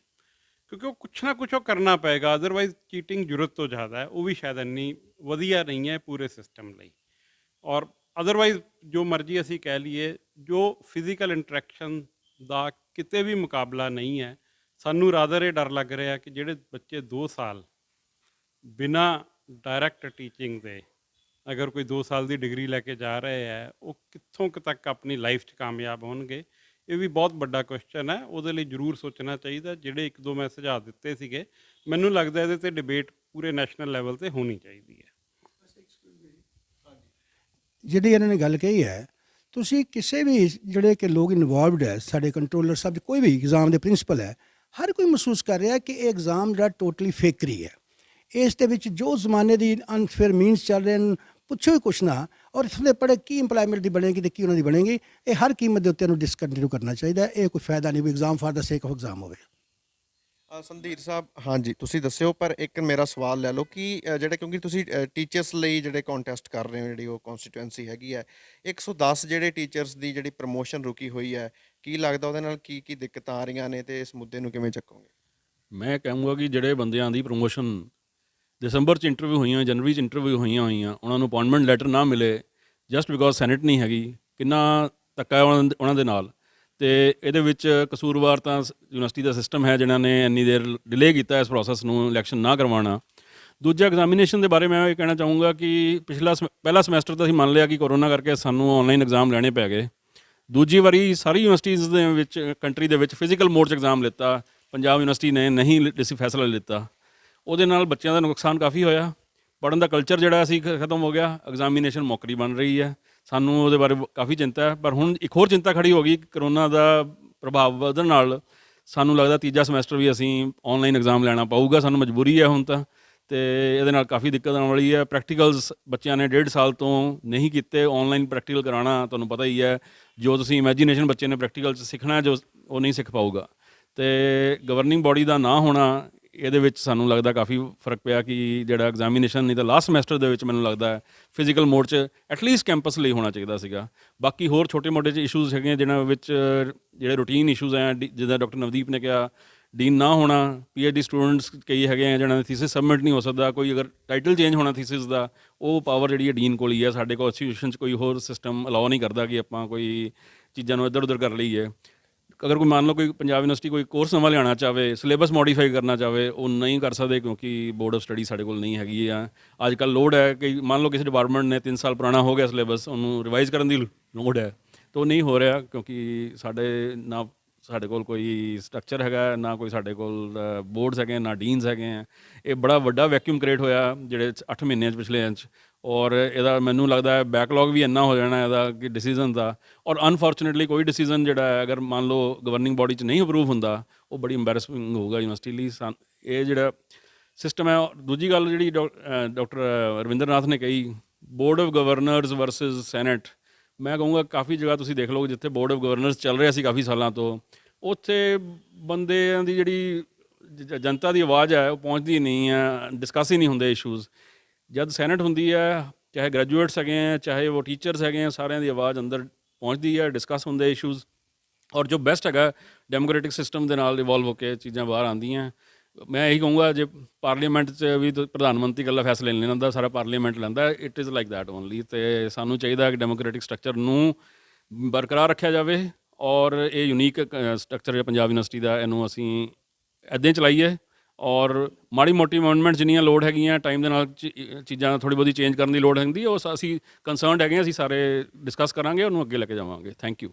ਕਿਉਂਕਿ ਉਹ ਕੁਛ ਨਾ ਕੁਛ ਉਹ ਕਰਨਾ ਪਏਗਾ, ਅਦਰਵਾਈਜ਼ ਚੀਟਿੰਗ ਜ਼ਰੂਰਤ ਤੋਂ ਜ਼ਿਆਦਾ ਹੈ, ਉਹ ਵੀ ਸ਼ਾਇਦ ਇੰਨੀ ਵਧੀਆ ਨਹੀਂ ਹੈ ਪੂਰੇ ਸਿਸਟਮ ਲਈ। ਔਰ ਅਦਰਵਾਈਜ਼ ਜੋ ਮਰਜ਼ੀ ਅਸੀਂ ਕਹਿ ਲਈਏ, ਜੋ ਫਿਜ਼ੀਕਲ ਇੰਟਰੈਕਸ਼ਨ ਦਾ ਕਿਤੇ ਵੀ ਮੁਕਾਬਲਾ ਨਹੀਂ ਹੈ। ਸਾਨੂੰ ਰਾਦਰ ਇਹ ਡਰ ਲੱਗ ਰਿਹਾ ਕਿ ਜਿਹੜੇ ਬੱਚੇ 2 ਸਾਲ ਬਿਨਾਂ ਡਾਇਰੈਕਟ ਟੀਚਿੰਗ ਦੇ ਅਗਰ ਕੋਈ 2 ਸਾਲ ਦੀ ਡਿਗਰੀ ਲੈ ਕੇ ਜਾ ਰਹੇ ਹੈ, ਉਹ ਕਿੱਥੋਂ ਕੁ ਤੱਕ ਆਪਣੀ ਲਾਈਫ 'ਚ ਕਾਮਯਾਬ ਹੋਣਗੇ, ਇਹ ਵੀ ਬਹੁਤ ਵੱਡਾ ਕੁਐਸਚਨ ਹੈ। ਉਹਦੇ ਲਈ ਜ਼ਰੂਰ ਸੋਚਣਾ ਚਾਹੀਦਾ। ਜਿਹੜੇ ਇੱਕ ਦੋ ਮੈਂ ਸੁਝਾਅ ਦਿੱਤੇ ਸੀਗੇ, ਮੈਨੂੰ ਲੱਗਦਾ ਇਹਦੇ 'ਤੇ ਡਿਬੇਟ ਪੂਰੇ ਨੈਸ਼ਨਲ ਲੈਵਲ 'ਤੇ ਹੋਣੀ ਚਾਹੀਦੀ ਹੈ। ਜਿਹੜੀ ਇਹਨਾਂ ਨੇ ਗੱਲ ਕਹੀ ਹੈ, ਤੁਸੀਂ ਕਿਸੇ ਵੀ ਜਿਹੜੇ ਕਿ ਲੋਕ ਇਨਵੋਲਵਡ ਹੈ, ਸਾਡੇ ਕੰਟਰੋਲਰ ਸਾਹਿਬ, ਕੋਈ ਵੀ ਐਗਜ਼ਾਮ ਦੇ ਪ੍ਰਿੰਸੀਪਲ ਹੈ, ਹਰ ਕੋਈ ਮਹਿਸੂਸ ਕਰ ਰਿਹਾ ਕਿ ਇਹ ਐਗਜ਼ਾਮ ਜਿਹੜਾ ਟੋਟਲੀ ਫੇਕਰੀ ਹੈ। ਇਸ ਦੇ ਵਿੱਚ ਜੋ ਜ਼ਮਾਨੇ ਦੀ ਅਨਫੇਅਰ ਮੀਨਸ ਚੱਲ ਰਹੇ ਹਨ, ਪੁੱਛੋ ਹੀ ਕੁਛ ਨਾ, ਔਰ ਇਸ ਦੇ ਪੜ੍ਹੇ ਕੀ ਇੰਪਲਾਇਮੈਂਟ ਦੀ ਬਣੇਗੀ ਅਤੇ ਕੀ ਉਹਨਾਂ ਦੀ ਬਣੇਗੀ, ਇਹ ਹਰ ਕੀਮਤ ਦੇ ਉੱਤੇ ਇਹਨੂੰ ਡਿਸਕੰਟੀਨਿਊ ਕਰਨਾ ਚਾਹੀਦਾ। ਇਹ ਕੋਈ ਫਾਇਦਾ ਨਹੀਂ ਵੀ ਐਗਜ਼ਾਮ ਫਾਰ ਦਾ ਸੇਕ ਆਫ ਐਗਜ਼ਾਮ ਹੋਵੇ। ਸੰਧੀਰ ਸਾਹਿਬ, ਹਾਂਜੀ ਤੁਸੀਂ ਦੱਸਿਓ, ਪਰ ਇੱਕ ਮੇਰਾ ਸਵਾਲ ਲੈ ਲਓ ਕਿ ਜਿਹੜੇ, ਕਿਉਂਕਿ ਤੁਸੀਂ ਟੀਚਰਸ ਲਈ ਜਿਹੜੇ ਕੰਟੈਸਟ ਕਰ ਰਹੇ ਹੋ, ਜਿਹੜੀ ਉਹ ਕਨਸਟੀਟੂਐਂਸੀ ਹੈਗੀ ਹੈ, 110 ਜਿਹੜੇ ਟੀਚਰਸ ਦੀ ਜਿਹੜੀ ਪ੍ਰਮੋਸ਼ਨ ਰੁਕੀ ਹੋਈ ਹੈ, ਕੀ ਲੱਗਦਾ ਉਹਦੇ ਨਾਲ ਕੀ ਕੀ ਦਿੱਕਤਾਂ ਆ ਰਹੀਆਂ ਨੇ, ਤੇ ਇਸ ਮੁੱਦੇ ਨੂੰ ਕਿਵੇਂ ਚੱਕੋਗੇ? ਮੈਂ ਕਹਾਂਗਾ ਕਿ ਜਿਹੜੇ ਬੰਦਿਆਂ ਦੀ ਪ੍ਰਮੋਸ਼ਨ ਦਸੰਬਰ 'ਚ ਇੰਟਰਵਿਊ ਹੋਈਆਂ, ਜਨਵਰੀ 'ਚ ਇੰਟਰਵਿਊ ਹੋਈਆਂ, ਉਹਨਾਂ ਨੂੰ ਅਪਾਇੰਟਮੈਂਟ ਲੈਟਰ ਨਾ ਮਿਲੇ ਜਸਟ ਬਿਕੋਜ਼ ਸੈਨੇਟ ਨਹੀਂ ਹੈਗੀ, ਕਿੰਨਾ ਧੱਕਾ ਹੈ ਉਹਨਾਂ ਦੇ ਨਾਲ। ਅਤੇ ਇਹਦੇ ਵਿੱਚ ਕਸੂਰਵਾਰ ਤਾਂ ਯੂਨੀਵਰਸਿਟੀ ਦਾ ਸਿਸਟਮ ਹੈ, ਜਿਨ੍ਹਾਂ ਨੇ ਇੰਨੀ ਦੇਰ ਡਿਲੇ ਕੀਤਾ ਇਸ ਪ੍ਰੋਸੈਸ ਨੂੰ, ਇਲੈਕਸ਼ਨ ਨਾ ਕਰਵਾਉਣਾ। ਦੂਜਾ, ਐਗਜ਼ਾਮੀਨੇਸ਼ਨ ਦੇ ਬਾਰੇ ਮੈਂ ਇਹ ਕਹਿਣਾ ਚਾਹੂੰਗਾ ਕਿ ਪਹਿਲਾ ਸਮੈਸਟਰ ਤਾਂ ਅਸੀਂ ਮੰਨ ਲਿਆ ਕਿ ਕੋਰੋਨਾ ਕਰਕੇ ਸਾਨੂੰ ਆਨਲਾਈਨ ਐਗਜ਼ਾਮ ਲੈਣੇ ਪੈ ਗਏ। ਦੂਜੀ ਵਾਰੀ ਸਾਰੀ ਯੂਨੀਵਰਸਿਟੀਜ਼ ਦੇ ਵਿੱਚ, ਕੰਟਰੀ ਦੇ ਵਿੱਚ ਫਿਜ਼ੀਕਲ ਮੋਡ 'ਚ ਐਗਜ਼ਾਮ ਲਿੱਤਾ, ਪੰਜਾਬ ਯੂਨੀਵਰਸਿਟੀ ਨੇ ਨਹੀਂ ਫੈਸਲਾ ਲਿੱਤਾ। ਉਹਦੇ ਨਾਲ ਬੱਚਿਆਂ ਦਾ ਨੁਕਸਾਨ ਕਾਫੀ ਹੋਇਆ, ਪੜ੍ਹਨ ਦਾ ਕਲਚਰ ਜਿਹੜਾ ਸੀ ਖਤਮ ਹੋ ਗਿਆ, ਐਗਜ਼ਾਮੀਨੇਸ਼ਨ ਮੌਕਰੀ ਬਣ ਰਹੀ ਹੈ। ਸਾਨੂੰ ਉਹਦੇ ਬਾਰੇ ਕਾਫੀ ਚਿੰਤਾ ਹੈ। ਪਰ ਹੁਣ ਇੱਕ ਹੋਰ ਚਿੰਤਾ ਖੜੀ ਹੋ ਗਈ, ਕਰੋਨਾ ਦਾ ਪ੍ਰਭਾਵ ਵਧਣ ਨਾਲ ਸਾਨੂੰ ਲੱਗਦਾ ਤੀਜਾ ਸਮੈਸਟਰ ਵੀ ਅਸੀਂ ਆਨਲਾਈਨ ਐਗਜ਼ਾਮ ਲੈਣਾ ਪਊਗਾ, ਸਾਨੂੰ ਮਜਬੂਰੀ ਹੈ ਹੁਣ ਤਾਂ। ਅਤੇ ਇਹਦੇ ਨਾਲ ਕਾਫੀ ਦਿੱਕਤ ਆਉਣ ਵਾਲੀ ਹੈ। ਪ੍ਰੈਕਟੀਕਲਸ ਬੱਚਿਆਂ ਨੇ 1.5 ਸਾਲ ਤੋਂ ਨਹੀਂ ਕੀਤੇ, ਆਨਲਾਈਨ ਪ੍ਰੈਕਟੀਕਲ ਕਰਾਉਣਾ ਤੁਹਾਨੂੰ ਪਤਾ ਹੀ ਹੈ, ਜੋ ਤੁਸੀਂ ਇਮੈਜੀਨੇਸ਼ਨ ਬੱਚੇ ਨੇ ਪ੍ਰੈਕਟੀਕਲ 'ਚ ਸਿੱਖਣਾ, ਜੋ ਉਹ ਨਹੀਂ ਸਿੱਖ ਪਾਊਗਾ। ਅਤੇ ਗਵਰਨਿੰਗ ਬੋਡੀ ਦਾ ਨਾ ਹੋਣਾ, ਇਹਦੇ ਵਿੱਚ ਸਾਨੂੰ ਲੱਗਦਾ ਕਾਫੀ ਫਰਕ ਪਿਆ ਕਿ ਜਿਹੜਾ ਐਗਜ਼ਾਮੀਨੇਸ਼ਨ ਨਹੀਂ ਤਾਂ ਲਾਸਟ ਸਮੈਸਟਰ ਦੇ ਵਿੱਚ ਮੈਨੂੰ ਲੱਗਦਾ ਫਿਜ਼ੀਕਲ ਮੋਡ 'ਚ ਐਟਲੀਸਟ ਕੈਂਪਸ ਲਈ ਹੋਣਾ ਚਾਹੀਦਾ ਸੀਗਾ। ਬਾਕੀ ਹੋਰ ਛੋਟੇ ਮੋਟੇ 'ਚ ਇਸ਼ੂਜ਼ ਹੈਗੇ ਜਿਨ੍ਹਾਂ ਵਿੱਚ ਜਿਹੜੇ ਰੂਟੀਨ ਇਸ਼ੂਜ਼ ਹੈ, ਜਿੱਦਾਂ ਡਾਕਟਰ ਨਵਦੀਪ ਨੇ ਕਿਹਾ, ਡੀਨ ਨਾ ਹੋਣਾ, PhD ਸਟੂਡੈਂਟਸ ਕਈ ਹੈਗੇ ਆ ਜਿਹਨਾਂ ਦਾ ਥੀਸਿਸ ਸਬਮਿਟ ਨਹੀਂ ਹੋ ਸਕਦਾ, ਕੋਈ ਅਗਰ ਟਾਈਟਲ ਚੇਂਜ ਹੋਣਾ ਥੀਸਿਸ ਦਾ, ਉਹ ਪਾਵਰ ਜਿਹੜੀ ਹੈ ਡੀਨ ਕੋਲ ਹੀ ਹੈ। ਸਾਡੇ ਕੋਲ ਇੰਸਟੀਟਿਊਸ਼ਨ 'ਚ ਕੋਈ ਹੋਰ ਸਿਸਟਮ ਅਲਾਓ ਨਹੀਂ ਕਰਦਾ ਕਿ ਆਪਾਂ ਕੋਈ ਚੀਜ਼ਾਂ ਨੂੰ ਇੱਧਰ ਉੱਧਰ ਕਰ ਲਈਏ। ਅਗਰ ਕੋਈ ਮੰਨ ਲਓ ਕੋਈ ਪੰਜਾਬ ਯੂਨੀਵਰਸਿਟੀ ਕੋਈ ਕੋਰਸ ਨਵਾਂ ਲਿਆਉਣਾ ਚਾਹਵੇ, ਸਿਲੇਬਸ ਮੋਡੀਫਾਈ ਕਰਨਾ ਚਾਹਵੇ, ਉਹ ਨਹੀਂ ਕਰ ਸਕਦੇ ਕਿਉਂਕਿ ਬੋਰਡ ਆਫ ਸਟੱਡੀ ਸਾਡੇ ਕੋਲ ਨਹੀਂ ਹੈਗੀ ਆ। ਅੱਜ ਕੱਲ੍ਹ ਲੋੜ ਹੈ ਕਿ ਮੰਨ ਲਓ ਕਿਸੇ ਡਿਪਾਰਟਮੈਂਟ ਨੇ 3 ਸਾਲ ਪੁਰਾਣਾ ਹੋ ਗਿਆ ਸਿਲੇਬਸ, ਉਹਨੂੰ ਰਿਵਾਈਜ਼ ਕਰਨ ਦੀ ਲੋੜ ਹੈ, ਤਾਂ ਉਹ ਨਹੀਂ ਹੋ ਰਿਹਾ ਕਿਉਂਕਿ ਸਾਡੇ ਕੋਲ ਕੋਈ ਸਟਰਕਚਰ ਹੈਗਾ, ਨਾ ਕੋਈ ਸਾਡੇ ਕੋਲ ਬੋਰਡਸ ਹੈਗੇ, ਨਾ ਡੀਨਸ ਹੈਗੇ ਆ। ਇਹ ਬੜਾ ਵੱਡਾ ਵੈਕਿਊਮ ਕ੍ਰੀਏਟ ਹੋਇਆ ਜਿਹੜੇ 8 ਮਹੀਨਿਆਂ 'ਚ ਪਿਛਲੇ 'ਚ, ਔਰ ਇਹਦਾ ਮੈਨੂੰ ਲੱਗਦਾ ਹੈ ਬੈਕਲੌਗ ਵੀ ਇੰਨਾ ਹੋ ਜਾਣਾ ਇਹਦਾ ਕਿ ਡਿਸੀਜ਼ਨ ਦਾ। ਔਰ ਅਨਫੋਰਚੂਨੇਟਲੀ ਕੋਈ ਡਿਸੀਜ਼ਨ ਜਿਹੜਾ ਹੈ ਅਗਰ ਮੰਨ ਲਓ ਗਵਰਨਿੰਗ ਬੋਡੀ 'ਚ ਨਹੀਂ ਅਪਰੂਵ ਹੁੰਦਾ, ਉਹ ਬੜੀ ਅੰਬੈਰਸਿੰਗ ਹੋਊਗਾ ਯੂਨੀਵਰਸਿਟੀ ਲਈ। ਇਹ ਜਿਹੜਾ ਸਿਸਟਮ ਹੈ। ਦੂਜੀ ਗੱਲ ਜਿਹੜੀ ਡਾਕਟਰ ਰਵਿੰਦਰ ਨਾਥ ਨੇ ਕਹੀ, board of governors versus senate, ਮੈਂ ਕਹੂੰਗਾ ਕਾਫੀ ਜਗ੍ਹਾ ਤੁਸੀਂ ਦੇਖ ਲਓ ਜਿੱਥੇ ਬੋਰਡ ਆਫ ਗਵਰਨਰਸ ਚੱਲ ਰਿਹਾ ਸੀ ਕਾਫੀ ਸਾਲਾਂ ਤੋਂ, ਉੱਥੇ ਬੰਦਿਆਂ ਦੀ ਜਿਹੜੀ ਜਨਤਾ ਦੀ ਆਵਾਜ਼ ਹੈ ਉਹ ਪਹੁੰਚਦੀ ਨਹੀਂ ਹੈ, ਡਿਸਕਸ ਹੀ ਨਹੀਂ ਹੁੰਦੇ ਇਸ਼ੂਜ਼। ਜਦ ਸੈਨੇਟ ਹੁੰਦੀ ਹੈ, ਚਾਹੇ ਗ੍ਰੈਜੂਏਟਸ ਹੈਗੇ ਹੈ, ਚਾਹੇ ਉਹ ਟੀਚਰਸ ਹੈਗੇ ਹੈ, ਸਾਰਿਆਂ ਦੀ ਆਵਾਜ਼ ਅੰਦਰ ਪਹੁੰਚਦੀ ਹੈ, ਡਿਸਕਸ ਹੁੰਦੇ ਇਸ਼ੂਜ਼। ਔਰ ਜੋ ਬੈਸਟ ਹੈਗਾ ਡੈਮੋਕ੍ਰੈਟਿਕ ਸਿਸਟਮ ਦੇ ਨਾਲ ਇਵੋਲਵ ਹੋ ਕੇ ਚੀਜ਼ਾਂ ਬਾਹਰ ਆਉਂਦੀਆਂ। ਮੈਂ ਇਹੀ ਕਹੂੰਗਾ ਜੇ ਪਾਰਲੀਮੈਂਟ 'ਚ ਵੀ ਪ੍ਰਧਾਨ ਮੰਤਰੀ ਇਕੱਲਾ ਫੈਸਲੇ ਨਹੀਂ ਲੈਂਦਾ, ਸਾਰਾ ਪਾਰਲੀਮੈਂਟ ਲੈਂਦਾ, it is like that only. ਅਤੇ ਸਾਨੂੰ ਚਾਹੀਦਾ ਕਿ ਡੈਮੋਕ੍ਰੈਟਿਕ ਸਟਰਕਚਰ ਨੂੰ ਬਰਕਰਾਰ ਰੱਖਿਆ ਜਾਵੇ ਔਰ ਇਹ ਯੂਨੀਕ ਸਟਰਕਚਰ ਹੈ ਪੰਜਾਬ ਯੂਨੀਵਰਸਿਟੀ ਦਾ, ਇਹਨੂੰ ਅਸੀਂ ਇੱਦਾਂ ਹੀ ਚਲਾਈਏ। ਔਰ ਮਾੜੀ ਮੋਟੀ ਅਮੈਂਡਮੈਂਟ ਜਿੰਨੀਆਂ ਲੋੜ ਹੈਗੀਆਂ ਟਾਈਮ ਦੇ ਨਾਲ ਚੀਜ਼ਾਂ ਥੋੜ੍ਹੀ ਬਹੁਤੀ ਚੇਂਜ ਕਰਨ ਦੀ ਲੋੜ ਹੁੰਦੀ, ਉਹ ਅਸੀਂ ਕੰਸਰਨਡ ਹੈਗੇ, ਅਸੀਂ ਸਾਰੇ ਡਿਸਕਸ ਕਰਾਂਗੇ, ਉਹਨੂੰ ਅੱਗੇ ਲੈ ਕੇ ਜਾਵਾਂਗੇ। Thank you.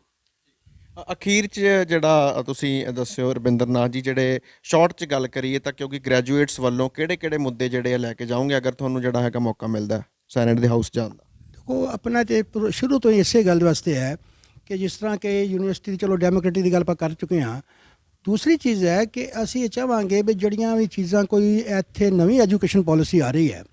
ਅਖੀਰ 'ਚ ਜਿਹੜਾ ਤੁਸੀਂ ਦੱਸਿਓ ਰਵਿੰਦਰ ਨਾਥ ਜੀ, ਜਿਹੜੇ ਸ਼ਾਰਟ 'ਚ ਗੱਲ ਕਰੀਏ ਤਾਂ ਕਿਉਂਕਿ ਗ੍ਰੈਜੂਏਟਸ ਵੱਲੋਂ ਕਿਹੜੇ ਮੁੱਦੇ ਜਿਹੜੇ ਆ ਲੈ ਕੇ ਜਾਓਗੇ ਅਗਰ ਤੁਹਾਨੂੰ ਜਿਹੜਾ ਹੈਗਾ ਮੌਕਾ ਮਿਲਦਾ ਸੈਨੇਟ ਦੇ ਹਾਊਸ ਜਾਣ ਦਾ? ਦੇਖੋ, ਆਪਣਾ ਤੇ ਸ਼ੁਰੂ ਤੋਂ ਹੀ ਇਸੇ ਗੱਲ ਵਾਸਤੇ ਹੈ ਕਿ ਜਿਸ ਤਰ੍ਹਾਂ ਕਿ ਯੂਨੀਵਰਸਿਟੀ ਦੀ ਚਲੋ ਡੈਮੋਕ੍ਰੇਟੀ ਦੀ ਗੱਲ ਆਪਾਂ ਕਰ ਚੁੱਕੇ ਹਾਂ। ਦੂਸਰੀ ਚੀਜ਼ ਹੈ ਕਿ ਅਸੀਂ ਇਹ ਚਾਹਾਂਗੇ ਵੀ ਜਿਹੜੀਆਂ ਵੀ ਚੀਜ਼ਾਂ ਕੋਈ ਇੱਥੇ ਨਵੀਂ ਐਜੂਕੇਸ਼ਨ ਪਾਲਿਸੀ ਆ ਰਹੀ ਹੈ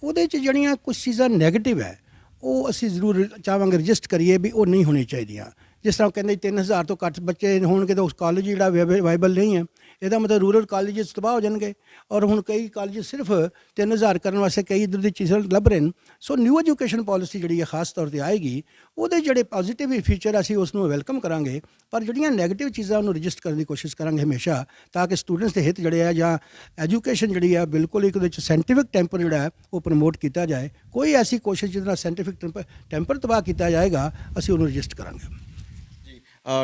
ਉਹਦੇ 'ਚ ਜਿਹੜੀਆਂ ਕੁਝ ਚੀਜ਼ਾਂ ਨੈਗੇਟਿਵ ਹੈ ਉਹ ਅਸੀਂ ਜ਼ਰੂਰ ਚਾਹਾਂਗੇ ਰਜਿਸਟ ਕਰੀਏ ਵੀ ਉਹ ਨਹੀਂ ਹੋਣੀ ਚਾਹੀਦੀਆਂ। ਜਿਸ ਤਰ੍ਹਾਂ ਕਹਿੰਦੇ 3000 ਤੋਂ ਘੱਟ ਬੱਚੇ ਹੋਣਗੇ ਤਾਂ ਉਸ ਕਾਲਜ ਜਿਹੜਾ ਵਾਈਬਲ ਨਹੀਂ ਹੈ, ਇਹਦਾ ਮਤਲਬ ਰੂਰਲ ਕਾਲਜਸ ਤਬਾਹ ਹੋ ਜਾਣਗੇ। ਔਰ ਹੁਣ ਕਈ ਕਾਲਜ ਸਿਰਫ 3000 ਕਰਨ ਵਾਸਤੇ ਕਈ ਇੱਧਰ ਦੀ ਚੀਜ਼ਾਂ ਲੱਭ ਰਹੇ ਨੇ। ਸੋ ਨਿਊ ਐਜੂਕੇਸ਼ਨ ਪਾਲਿਸੀ ਜਿਹੜੀ ਹੈ ਖਾਸ ਤੌਰ 'ਤੇ ਆਏਗੀ, ਉਹਦੇ ਜਿਹੜੇ ਪੋਜ਼ੀਟਿਵ ਫੀਚਰ ਅਸੀਂ ਉਸ ਨੂੰ ਵੈਲਕਮ ਕਰਾਂਗੇ, ਪਰ ਜਿਹੜੀਆਂ ਨੈਗੇਟਿਵ ਚੀਜ਼ਾਂ ਉਹਨੂੰ ਰਜਿਸਟ ਕਰਨ ਦੀ ਕੋਸ਼ਿਸ਼ ਕਰਾਂਗੇ ਹਮੇਸ਼ਾ, ਤਾਂ ਕਿ ਸਟੂਡੈਂਟਸ ਦੇ ਹਿੱਤ ਜਿਹੜੇ ਆ ਜਾਂ ਐਜੂਕੇਸ਼ਨ ਜਿਹੜੀ ਹੈ ਬਿਲਕੁਲ ਇੱਕ ਉਹਦੇ 'ਚ ਸਾਇੰਟੀਫਿਕ ਟੈਂਪਰ ਜਿਹੜਾ ਹੈ ਉਹ ਪ੍ਰਮੋਟ ਕੀਤਾ ਜਾਏ। ਕੋਈ ਐਸੀ ਕੋਸ਼ਿਸ਼ ਜਿਹਦੇ ਨਾਲ ਸਾਇੰਟੀਫਿਕ ਟੈਂਪਰ ਤਬਾਹ ਕੀਤਾ ਜਾਏਗਾ, ਅਸੀਂ ਉਹਨੂੰ ਰਜਿਸਟ ਕਰਾਂਗੇ।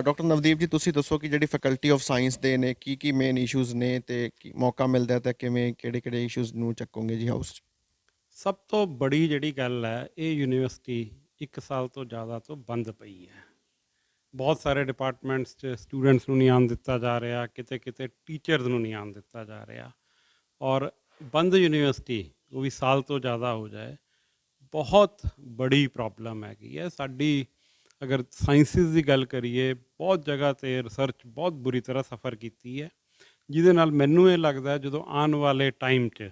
ਡਾਕਟਰ ਨਵਦੀਪ ਜੀ, ਤੁਸੀਂ ਦੱਸੋ ਕਿ ਜਿਹੜੀ ਫੈਕਲਟੀ ਆਫ ਸਾਇੰਸ ਦੇ ਨੇ ਕੀ ਮੇਨ ਇਸ਼ੂਜ਼ ਨੇ ਤੇ ਮੌਕਾ ਮਿਲਦਾ ਤਾਂ ਕਿਵੇਂ ਕਿਹੜੇ ਇਸ਼ੂਜ਼ ਨੂੰ ਚੱਕੋਗੇ ਜੀ ਹਾਊਸ 'ਚ? ਸਭ ਤੋਂ ਬੜੀ ਜਿਹੜੀ ਗੱਲ ਹੈ, ਇਹ ਯੂਨੀਵਰਸਿਟੀ 1 ਸਾਲ ਤੋਂ ਜ਼ਿਆਦਾ ਤੋਂ ਬੰਦ ਪਈ ਹੈ। ਬਹੁਤ ਸਾਰੇ ਡਿਪਾਰਟਮੈਂਟਸ 'ਚ ਸਟੂਡੈਂਟਸ ਨੂੰ ਨਹੀਂ ਆਉਣ ਦਿੱਤਾ ਜਾ ਰਿਹਾ, ਕਿਤੇ ਟੀਚਰਸ ਨੂੰ ਨਹੀਂ ਆਉਣ ਦਿੱਤਾ ਜਾ ਰਿਹਾ। ਔਰ ਬੰਦ ਯੂਨੀਵਰਸਿਟੀ ਉਹ ਵੀ ਸਾਲ ਤੋਂ ਜ਼ਿਆਦਾ ਹੋ ਜਾਏ, ਬਹੁਤ ਬੜੀ ਪ੍ਰੋਬਲਮ ਹੈਗੀ ਹੈ ਸਾਡੀ। ਅਗਰ ਸਾਇੰਸਿਸ ਦੀ ਗੱਲ ਕਰੀਏ, ਬਹੁਤ ਜਗ੍ਹਾ 'ਤੇ ਰਿਸਰਚ ਬਹੁਤ ਬੁਰੀ ਤਰ੍ਹਾਂ ਸਫਰ ਕੀਤੀ ਹੈ, ਜਿਹਦੇ ਨਾਲ ਮੈਨੂੰ ਇਹ ਲੱਗਦਾ ਜਦੋਂ ਆਉਣ ਵਾਲੇ ਟਾਈਮ 'ਚ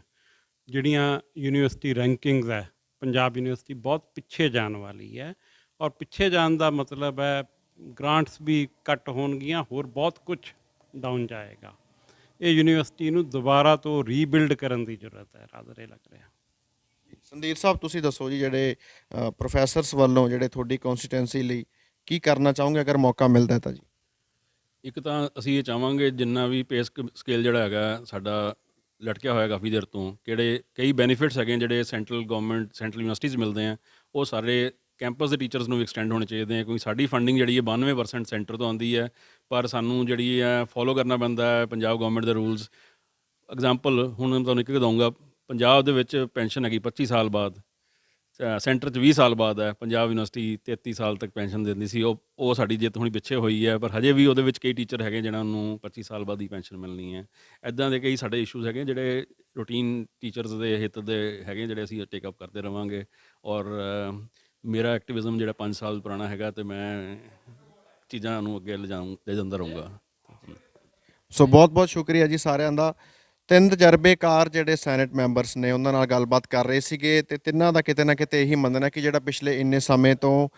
ਜਿਹੜੀਆਂ ਯੂਨੀਵਰਸਿਟੀ ਰੈਂਕਿੰਗਸ ਹੈ, ਪੰਜਾਬ ਯੂਨੀਵਰਸਿਟੀ ਬਹੁਤ ਪਿੱਛੇ ਜਾਣ ਵਾਲੀ ਹੈ। ਔਰ ਪਿੱਛੇ ਜਾਣ ਦਾ ਮਤਲਬ ਹੈ ਗ੍ਰਾਂਟਸ ਵੀ ਘੱਟ ਹੋਣਗੀਆਂ, ਹੋਰ ਬਹੁਤ ਕੁਝ ਡਾਊਨ ਜਾਏਗਾ। ਇਹ ਯੂਨੀਵਰਸਿਟੀ ਨੂੰ ਦੁਬਾਰਾ ਤੋਂ ਰੀਬਿਲਡ ਕਰਨ ਦੀ ਜ਼ਰੂਰਤ ਹੈ, ਰਾਦਰ ਇਹ ਲੱਗ ਰਿਹਾ। ਸੰਦੀਪ ਸਾਹਿਬ, ਤੁਸੀਂ ਦੱਸੋ ਜੀ, ਜਿਹੜੇ ਪ੍ਰੋਫੈਸਰਸ ਵੱਲੋਂ ਜਿਹੜੇ ਤੁਹਾਡੀ ਕੌਂਸਟੀਟੈਂਸੀ ਲਈ ਕੀ ਕਰਨਾ ਚਾਹੋਗੇ ਅਗਰ ਮੌਕਾ ਮਿਲਦਾ ਤਾਂ ਜੀ? ਇੱਕ ਤਾਂ ਅਸੀਂ ਇਹ ਚਾਹਾਂਗੇ ਜਿੰਨਾ ਵੀ ਪੇ ਸਕੇਲ ਜਿਹੜਾ ਹੈਗਾ ਸਾਡਾ ਲਟਕਿਆ ਹੋਇਆ ਕਾਫੀ ਦੇਰ ਤੋਂ, ਕਈ ਬੈਨੀਫਿਟਸ ਹੈਗੇ ਜਿਹੜੇ ਸੈਂਟਰਲ ਗਵਰਨਮੈਂਟ ਸੈਂਟਰਲ ਯੂਨੀਵਰਸਿਟੀਜ਼ ਮਿਲਦੇ ਆ, ਉਹ ਸਾਰੇ ਕੈਂਪਸ ਦੇ ਟੀਚਰਸ ਨੂੰ ਵੀ ਐਕਸਟੈਂਡ ਹੋਣੇ ਚਾਹੀਦੇ ਆ। ਕਿਉਂਕਿ ਸਾਡੀ ਫੰਡਿੰਗ ਜਿਹੜੀ ਹੈ 92% ਸੈਂਟਰ ਤੋਂ ਆਉਂਦੀ ਹੈ, ਪਰ ਸਾਨੂੰ ਜਿਹੜੀ ਹੈ ਫੋਲੋ ਕਰਨਾ ਪੈਂਦਾ ਹੈ ਪੰਜਾਬ ਗਵਰਨਮੈਂਟ ਦੇ ਰੂਲਸ। ਐਗਜ਼ਾਮਪਲ ਹੁਣ ਮੈਂ ਤੁਹਾਨੂੰ ਇੱਕ ਦਊਂਗਾ, ਪੰਜਾਬ ਦੇ ਵਿੱਚ ਪੈਨਸ਼ਨ ਹੈਗੀ 25 ਸਾਲ ਬਾਅਦ, ਸੈਂਟਰ 'ਚ 20 ਸਾਲ ਬਾਅਦ ਹੈ। ਪੰਜਾਬ ਯੂਨੀਵਰਸਿਟੀ 33 ਸਾਲ ਤੱਕ ਪੈਨਸ਼ਨ ਦਿੰਦੀ ਸੀ, ਉਹ ਸਾਡੀ ਜਿੱਤ ਹੁਣੀ ਪਿੱਛੇ ਹੋਈ ਹੈ, ਪਰ ਹਜੇ ਵੀ ਉਹਦੇ ਵਿੱਚ ਕਈ ਟੀਚਰ ਹੈਗੇ ਜਿਹਨਾਂ ਨੂੰ 25 ਸਾਲ ਬਾਅਦ ਹੀ ਪੈਨਸ਼ਨ ਮਿਲਣੀ ਹੈ। ਇੱਦਾਂ ਦੇ ਕਈ ਸਾਡੇ ਇਸ਼ੂਜ਼ ਹੈਗੇ ਜਿਹੜੇ ਰੂਟੀਨ ਟੀਚਰਸ ਦੇ ਹਿੱਤ ਦੇ ਹੈਗੇ, ਜਿਹੜੇ ਅਸੀਂ ਟੇਕ ਅਪ ਕਰਦੇ ਰਹਾਂਗੇ। ਔਰ ਮੇਰਾ ਐਕਟਿਵਿਜ਼ਮ ਜਿਹੜਾ 5 ਸਾਲ ਪੁਰਾਣਾ ਹੈਗਾ, ਅਤੇ ਮੈਂ ਚੀਜ਼ਾਂ ਨੂੰ ਅੱਗੇ ਲੈ ਜਾਂਦਾ ਰਹੂੰਗਾ। ਸੋ ਬਹੁਤ ਸ਼ੁਕਰੀਆ ਜੀ ਸਾਰਿਆਂ ਦਾ। 3 ਤਜਰਬੇਕਾਰ ਜਿਹੜੇ ਸੈਨੇਟ ਮੈਂਬਰਸ ਨੇ ਉਹਨਾਂ ਨਾਲ ਗੱਲਬਾਤ ਕਰ ਰਹੇ ਸੀਗੇ, ਅਤੇ ਤਿੰਨਾਂ ਦਾ ਕਿਤੇ ਨਾ ਕਿਤੇ ਇਹੀ ਮੰਨਣਾ ਕਿ ਜਿਹੜਾ ਪਿਛਲੇ ਇੰਨੇ ਸਮੇਂ ਤੋਂ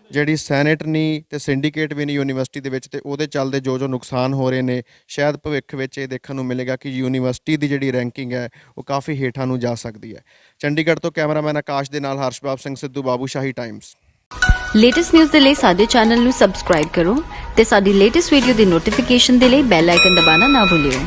ਜਿਹੜੀ ਸੈਨੇਟ ਨਹੀਂ ਅਤੇ ਸਿੰਡੀਕੇਟ ਵੀ ਨਹੀਂ ਯੂਨੀਵਰਸਿਟੀ ਦੇ ਵਿੱਚ, ਅਤੇ ਉਹਦੇ ਚੱਲਦੇ ਜੋ ਨੁਕਸਾਨ ਹੋ ਰਹੇ ਨੇ, ਸ਼ਾਇਦ ਭਵਿੱਖ ਵਿੱਚ ਇਹ ਦੇਖਣ ਨੂੰ ਮਿਲੇਗਾ ਕਿ ਯੂਨੀਵਰਸਿਟੀ ਦੀ ਜਿਹੜੀ ਰੈਂਕਿੰਗ ਹੈ ਉਹ ਕਾਫੀ ਹੇਠਾਂ ਨੂੰ ਜਾ ਸਕਦੀ ਹੈ। ਚੰਡੀਗੜ੍ਹ ਤੋਂ ਕੈਮਰਾਮੈਨ ਆਕਾਸ਼ ਦੇ ਨਾਲ Harshbab Singh Sidhu, Babushahi Times. Latest news ਦੇ ਲਈ ਸਾਡੇ ਚੈਨਲ ਨੂੰ ਸਬਸਕ੍ਰਾਈਬ ਕਰੋ ਤੇ ਸਾਡੀ ਲੇਟੈਸਟ ਵੀਡੀਓ ਦੀ ਨੋਟੀਫਿਕੇਸ਼ਨ ਦੇ ਲਈ ਬੈਲ ਆਈਕਨ ਦਬਾਉਣਾ ਨਾ ਭੁੱਲਿਓ।